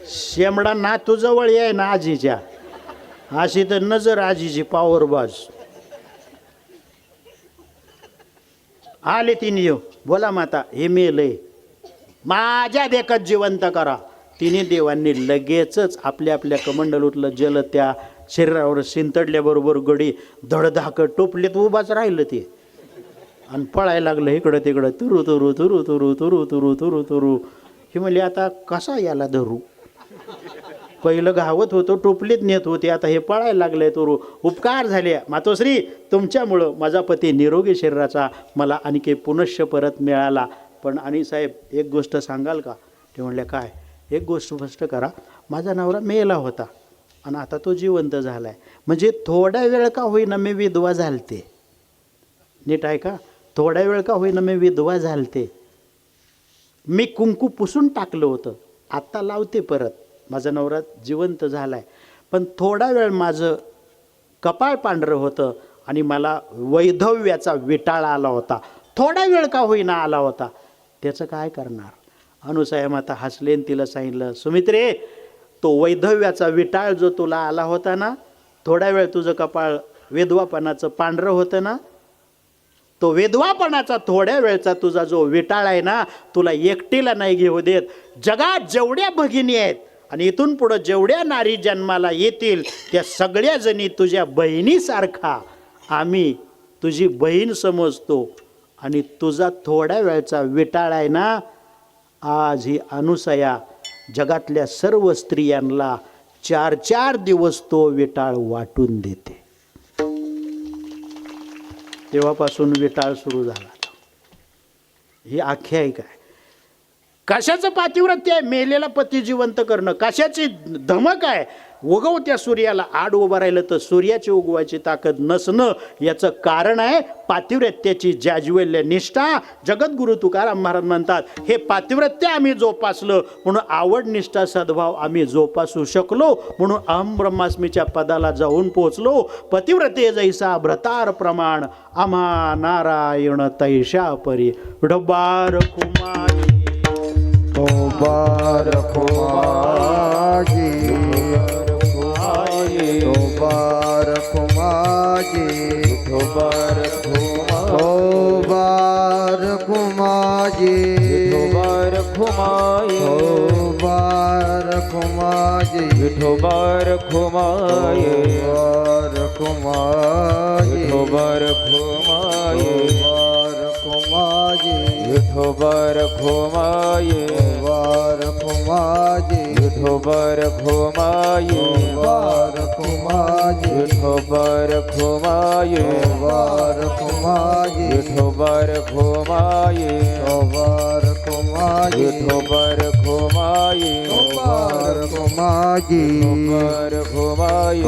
शेमडा ना तू जवळ आहे ना आजीच्या, अशी तर नजर आजीची पॉवरबाज. आले तिने येऊ, बोला माता हे मेलय माझ्या देखत जिवंत करा. तिने देवांनी लगेचच आपल्या आपल्या कमंडलूतलं जल त्या शरीरावर शिंतडल्याबरोबर गडी धडधाकट टोपलीत उभाच राहिलं ते आणि पळायला लागलं इकडं तिकडं, तुरु तुरु तुरु तुरु तुरु तुरु तुरु तुरु. हे म्हणले आता कसा याला धरू. पहिलं घावत होतो, टोपलीत नेत होते, आता हे पळायला लागलंय तुरु. उपकार झाले मातोश्री, तुमच्यामुळं माझा पती निरोगी शरीराचा मला आणखी पुनश्च परत मिळाला. पण आणि साहेब एक गोष्ट सांगाल का. ते म्हणले काय. एक गोष्ट स्पष्ट करा, माझा नवरा मेला होता आणि आता तो जिवंत झाला आहे, म्हणजे थोडा वेळ का होईना मी विधवा झालते. नीट आहे का, थोडा वेळ का होईना मी विधवा झालते. मी कुंकू पुसून टाकलं होतं, आत्ता लावते परत. माझा नवरा जिवंत झाला आहे, पण थोडा वेळ माझं कपाळ पांढरं होतं आणि मला वैधव्याचा विटाळा आला होता. थोडा वेळ का होईना आला होता, त्याचं काय करणार. अनुसूयामाता हसलेन तिला सांगितलं सुमित्रे, तो वैधव्याचा विटाळ जो तुला आला होता ना, थोडा वेळ तुझं कपाळ विधवापणाचं पांढरं होतं ना, तो विधवापणाचा थोड्या वेळचा तुझा जो विटाळ आहे ना, तुला एकटीला नाही घेऊ देत. जगात जेवढ्या भगिनी आहेत आणि इथून पुढं जेवढ्या नारी जन्माला येतील त्या सगळ्या जणी तुझ्या बहिणीसारखा आम्ही तुझी बहीण समजतो. आणि तुझा थोड्या वेळचा विटाळ आहे ना, आज ही अनुसूया जगातल्या सर्व स्त्रियांना 4-4 दिवस तो विटाळ वाटून देते. तेव्हापासून विटाळ सुरू झाला. ही आख्यायिका आहे. कशाचं पातिव्रत्य आहे, मेलेला पती जिवंत करणं. कशाची धमक आहे, उगवत्या सूर्याला आड उभं राहिलं तर सूर्याची उगवायची ताकद नसणं. याचं कारण आहे पातिव्रत्याची जाज्वल्य निष्ठा. जगद्गुरु तुकाराम महाराज म्हणतात, हे पातिव्रत्य आम्ही जोपासलं म्हणून आवड निष्ठा सद्भाव आम्ही जोपासू शकलो, म्हणून अहम ब्रह्मास्मीच्या पदाला जाऊन पोचलो. पतिव्रते जैसा भ्रतार प्रमाण आम्हा नारायण तैशा परी. विठोबार कुमारी बार कुमारी, बार कुमारी, बार कुमारी, बार कुमारी, बार रखुमाई विठोबा रखुमाई रखुमाई विठोबा रखुमाई रखुमाई विठोबा रखुमाई रखुमाई विठोबा रखुमाई रखुमाई विठोबा रखुमाई रखुमाई विठोबा रखुमाई रखुमाई विठोबा रखुमाई रखुमाई रखुमाई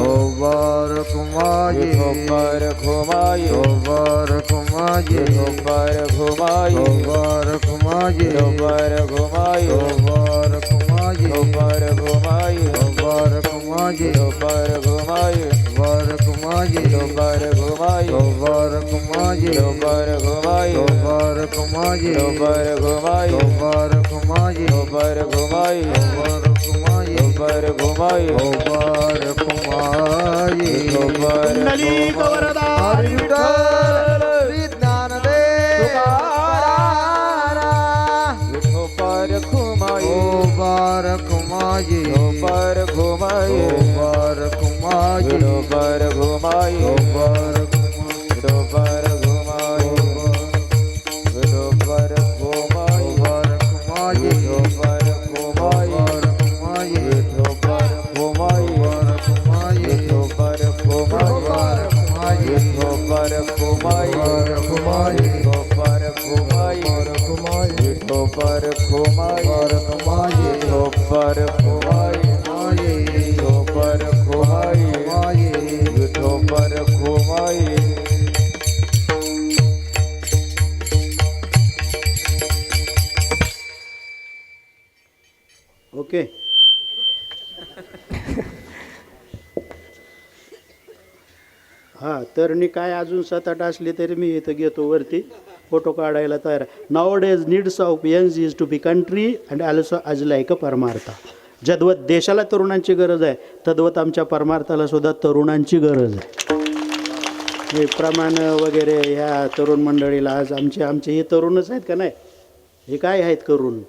रखुमाई विठोबा रखुमाई रखुमाई विठोबा रखुमाई रखुमाई विठोबा रखुमाई रखुमाई विठोबा रखुमाई रखुमाई विठोबा रखुमाई रखुमाई विठोबा रखुमाई रखुमाई विठोबा रखुमाई रखुमाई विठोबा रखुमाई रखुमाई विठोबा रखुमाई रखुमाई विठोबा रखुमाई रखुमाई विठोबा पुंडलिक वरदा हरी विठ्ठल श्री ज्ञानदेव विठोबा रखुमाई रखुमाई विठोबा रखुमाई रखुमाई विठोबा रखुमाई विठोबा रखुमाई विठोबा रखुमाई रखुमाई विठोबा रखुमाई रखुमाई विठोबा रखुमाई रखुमाई विठोबा रखुमाई रखुमाई विठोबा रखुमाई रखुमाई विठोबा रखुमाई रखुमाई विठोबा रखुमाई रखुमाई विठोबा रखुमाई विठोबा रखुमाई विठोबा रखुमाई ओके हां तरणी काय अजून 7-8 असली तरी मी इथं घेतो वरती फोटो काढायला तयार. Nowadays needs of youngs is to be country and also as like a परमार्थ. जद्वत देशाला तरुणांची गरज आहे तद्वत आमच्या परमार्थाला सुद्धा तरुणांची गरज आहे. हे प्रमाण वगैरे ह्या तरुण मंडळीला आज आमचे हे तरुणच आहेत का नाही, हे काय आहेत करून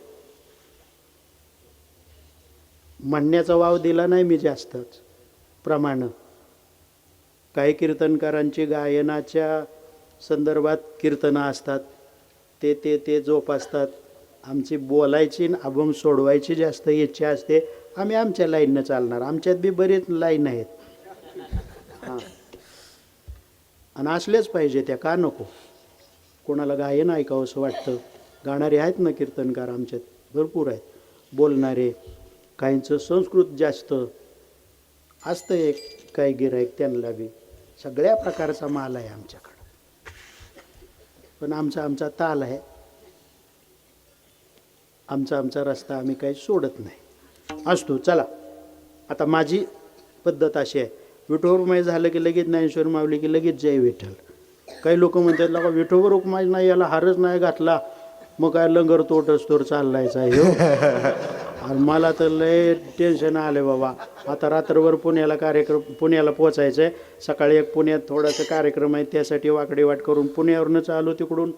म्हणण्याचा वाव दिला नाही मी जास्तच प्रमाण. काही कीर्तनकारांची गायनाच्या संदर्भात कीर्तनं असतात ते ते ते जोपासतात. आमची बोलायची आणि अभंग सोडवायची जास्त इच्छा असते. आम्ही आमच्या लाईननं चालणार. आमच्यात बी बरेच लाईन आहेत हां आणि असलेच पाहिजे त्या, का नको. कोणाला गायन ऐकावं असं वाटतं. गाणारे आहेत ना कीर्तनकार आमच्यात भरपूर आहेत, बोलणारे. काहींचं संस्कृत जास्त असतं, एक काही गिऱ्हाईक त्यांना बी. सगळ्या प्रकारचा माल आहे आमच्याकडं, पण आमचा ताल आहे, आमचा रस्ता आम्ही काही सोडत नाही. असतो चला. आता माझी पद्धत अशी आहे, विठोबा झालं की लगेच ज्ञानेश्वर मावली की लगेच जय विठ्ठल. काही लोक म्हणतात लगा विठोबा रुक्माई नाही याला हारच नाही घातला मग काय लंगर तोटच तोर चाललायचा आहे हो. आणि मला तर लय टेन्शन आलं बाबा. आता रात्रभर पुण्याला पोचायचं आहे. सकाळी एक पुण्यात थोडासा कार्यक्रम आहे, त्यासाठी वाकडी वाट करून पुण्यावरनं आलो. तिकडून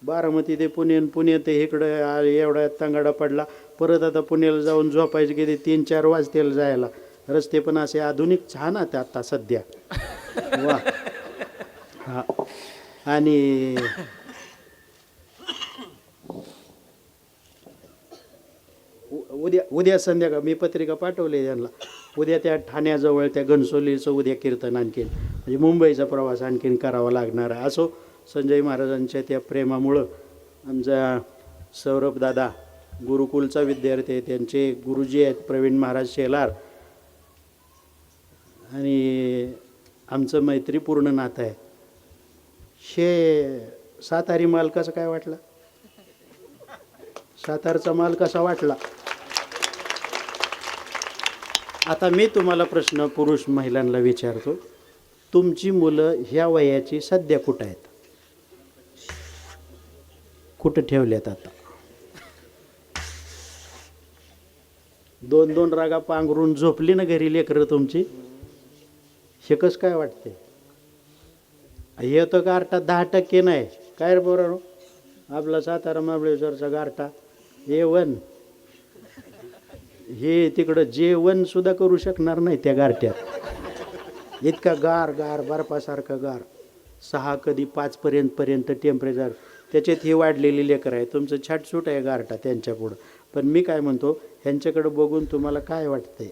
बारामती ते पुणे ते इकडं एवढा तंगाडा पडला. परत आता पुण्याला जाऊन झोपायचं की ते 3-4 वाजतील जायला. रस्ते पण असे आधुनिक छान आहेत आता सध्या वा. हां आणि उद्या संध्याकाळ मी पत्रिका पाठवली त्यांना. उद्या त्या ठाण्याजवळ त्या घनसोलीचं उद्या कीर्तन आणखीन, म्हणजे मुंबईचा प्रवास आणखीन करावा लागणार आहे. असो, संजय महाराजांच्या त्या प्रेमामुळं आमचा सौरभ दादा गुरुकुलचा विद्यार्थी आहे, त्यांचे गुरुजी आहेत प्रवीण महाराज शेलार, आणि आमचं मैत्रीपूर्ण नातं आहे. सातारी माल कसा काय वाटला, सातारचा माल कसा वाटला. आता मी तुम्हाला प्रश्न पुरुष महिलांना विचारतो, तुमची मुलं ह्या वयाची सध्या कुठं आहेत, कुठं ठेवल्यात आता. 2-2 रागा पांघरून झोपली ना घरी लेकरं तुमची. हे कसं काय वाटते. हे तर गारठा 10% नाही काय रे बरोबर. आपला सातारा महाबळेश्वरचा गारठा A1 हे तिकडं जेवण सुद्धा करू शकणार नाही त्या गारट्यात. इतका गार गार बर्फासारखा गार. 6 कधी 5 पर्यंत टेम्परेचर. त्याच्यात ही वाढलेली लेकरं आहे. तुमचं छाटसूट आहे गारटा त्यांच्या पुढं. पण मी काय म्हणतो, ह्यांच्याकडे बघून तुम्हाला काय वाटतंय?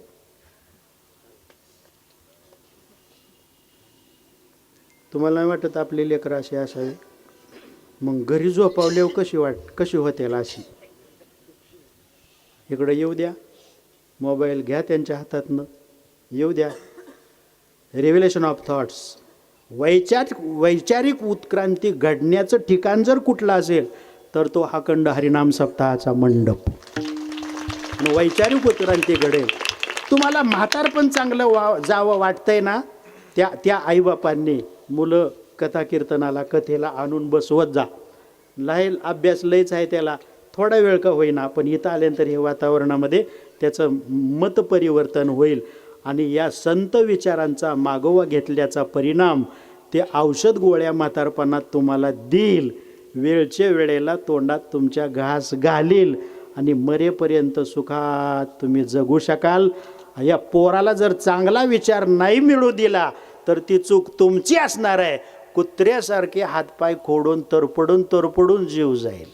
तुम्हाला नाही वाटत आपले लेकरं असे असावे? मग घरी झोपावल्यावर कशी होतील अशी? इकडं येऊ द्या, मोबाईल घ्या त्यांच्या हातातनं, येऊ द्या. रेव्हलेशन ऑफ थॉट्स, वैचारिक उत्क्रांती घडण्याचं ठिकाण जर कुठलं असेल तर तो हा खंड हरिनाम सप्ताहाचा मंडप. वैचारिक उत्क्रांती घडेल. तुम्हाला म्हातारपण चांगलं जावं वाटतंय ना, त्या आईबापांनी मुलं कथा कीर्तनाला कथेला आणून बसवत जा. लाईल अभ्यास लयच आहे त्याला, थोडा वेळ का होईना, पण इथं आल्यानंतर हे वातावरणामध्ये त्याचं मत परिवर्तन होईल. आणि या संत विचारांचा मागोवा घेतल्याचा परिणाम ते औषध गोळ्या म्हातारपणात तुम्हाला देईल. वेळच्या वेळेला तोंडात तुमच्या घास घालील आणि मरेपर्यंत सुखात तुम्ही जगू शकाल. या पोराला जर चांगला विचार नाही मिळू दिला तर ती चूक तुमची असणार आहे. कुत्र्यासारखे हातपाय खोडून तरपडून जीव जाईल.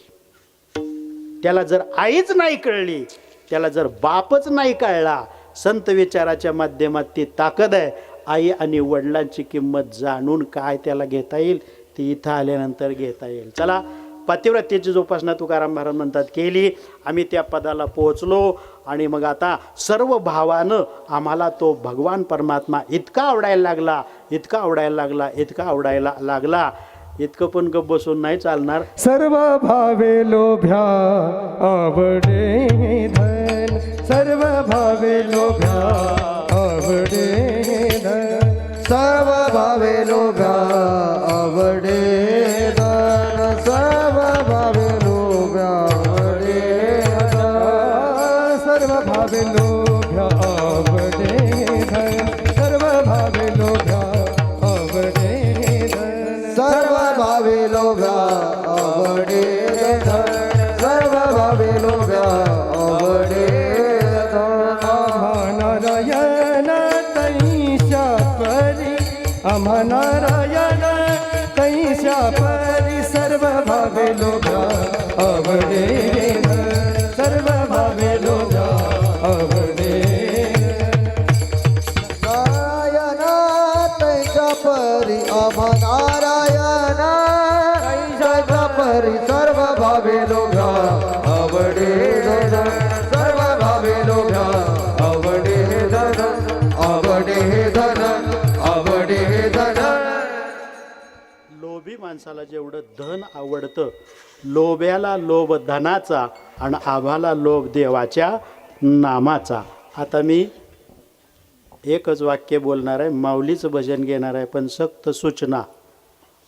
त्याला जर आईच नाही कळली, त्याला जर बापच नाही कळला, संत विचाराच्या माध्यमात ती ताकद आहे. आई आणि वडिलांची किंमत जाणून काय त्याला घेता येईल ती इथं आल्यानंतर घेता येईल. चला, पतिव्रतेची जोपासना तुकाराम महाराज म्हणतात केली. आम्ही त्या पदाला पोहोचलो आणि मग आता सर्व भावानं आम्हाला तो भगवान परमात्मा इतका आवडायला लागला. इतकं पण गप बसून नाही चालणार. सर्व भावे लोभ्या आवडे धन, सर्व भावे लोभ्या आवडे धन, सर्व भावे लोभ्या आवडे धन, सर्व भावे लोभ्या आवडे धन, सर्व भावे लोभ्या आवडे धन, सर्व भावे लोभ्या आवडे धन, सर्व भावे लोभ्या आवडे धन, सर्व भावे लोभ्या आवडे धन. नारायण तैशा परी, आम्हा नारायण तैशा परी, सर्व भावे लोभ्या आवडे धन, सर्व भावे लोभ्या आवडे. नारायण तैच्या परी, आम्हा नारायण तैच्या परी, सर्व भावे लोभ्या आवडे धन, सर्व भावे लोभ्या आवडे धन, आवडे धन, आवडे धन. लोभी माणसाला जेवढं धन आवडतं, लोभ्याला लोभ धनाचा आणि आभाला लोभ देवाच्या नामाचा. आता मी एकच वाक्य बोलणार आहे, माऊलीचं भजन घेणार आहे, पण सक्त सूचना,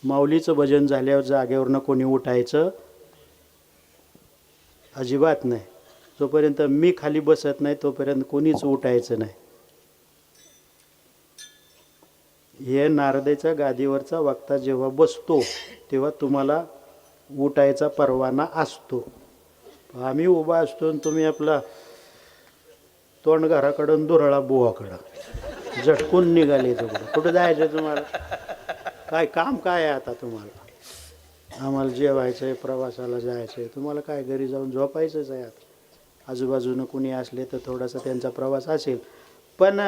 माऊलीचं भजन झाल्यावर जागेवरनं कोणी उठायचं अजिबात नाही. जोपर्यंत मी खाली बसत नाही तोपर्यंत कोणीच उठायचं नाही. हे नारदेच्या गादीवरचा वक्ता जेव्हा बसतो तेव्हा तुम्हाला उठायचा परवाना असतो. आम्ही उभा असतो आणि तुम्ही आपला तोंड घराकडून दुरळा बुवाकडं झटकून निघाले. तिकडं कुठं जायचं तुम्हाला? काय काम काय आहे आता तुम्हाला? आम्हाला जेवायचं आहे, प्रवासाला जायचं आहे. तुम्हाला काय घरी जाऊन झोपायचंच आहे. आता आजूबाजूनं कुणी असले तर थोडासा त्यांचा प्रवास असेल, पण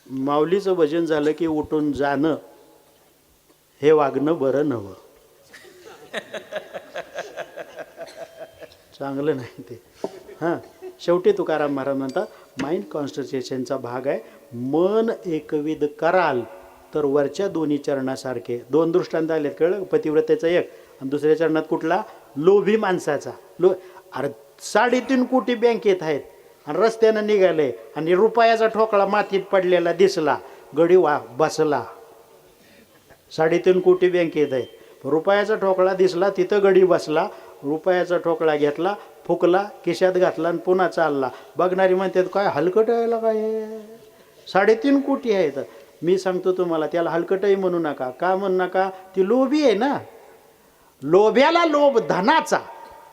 माऊलीचं भजन झालं की उठून जाणं हे वागणं बरं नव्हं, चांगलं नाही ते. हां, शेवटी तुकाराम महाराज म्हणतात माइंड कॉन्सन्ट्रेशनचा भाग आहे. मन एकविध कराल तर वरच्या दोन्ही चरणासारखे. 2 दृष्टांत आलेत, कळलं? पतिव्रतेचा एक आणि दुसऱ्या चरणात कुठला? लोभी माणसाचा. अरे 3.5 कोटी बँकेत आहेत आणि रस्त्यानं निघाले आणि रुपयाचा ठोकळा मातीत पडलेला दिसला, गडी बसला. 3.5 कोटी बँकेत आहेत, रुपयाचा ठोकळा दिसला, तिथं गडी बसला. रुपयाचा ठोकळा घेतला, फुकला, खिशात घातला आणि पुन्हा चालला. बघणारी म्हणतात काय हलकट यायला काय, 3.5 कोटी आहेत. मी सांगतो तुम्हाला, त्याला हलकटही म्हणू नका. का म्हणू नका? ती लोभी आहे ना. लोभ्याला लोभ धनाचा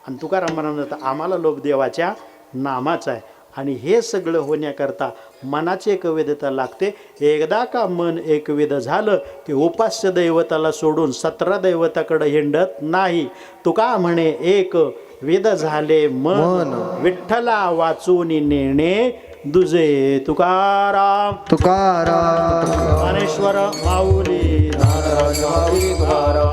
आणि तुकाराम म्हणतात आम्हाला लोभ देवाच्या नामाचा आहे. आणि हे सगळं होण्याकरता मनाची एकविधता लागते. एकदा का मन एकविध झालं की उपास्य दैवताला सोडून 17 दैवताकडे हिंडत नाही. तुका म्हणे एक विध झाले मन, विठ्ठला वाचून नेणे दुजे. तुकाराम तुकाराम ज्ञानेश्वर माऊली तुकाराम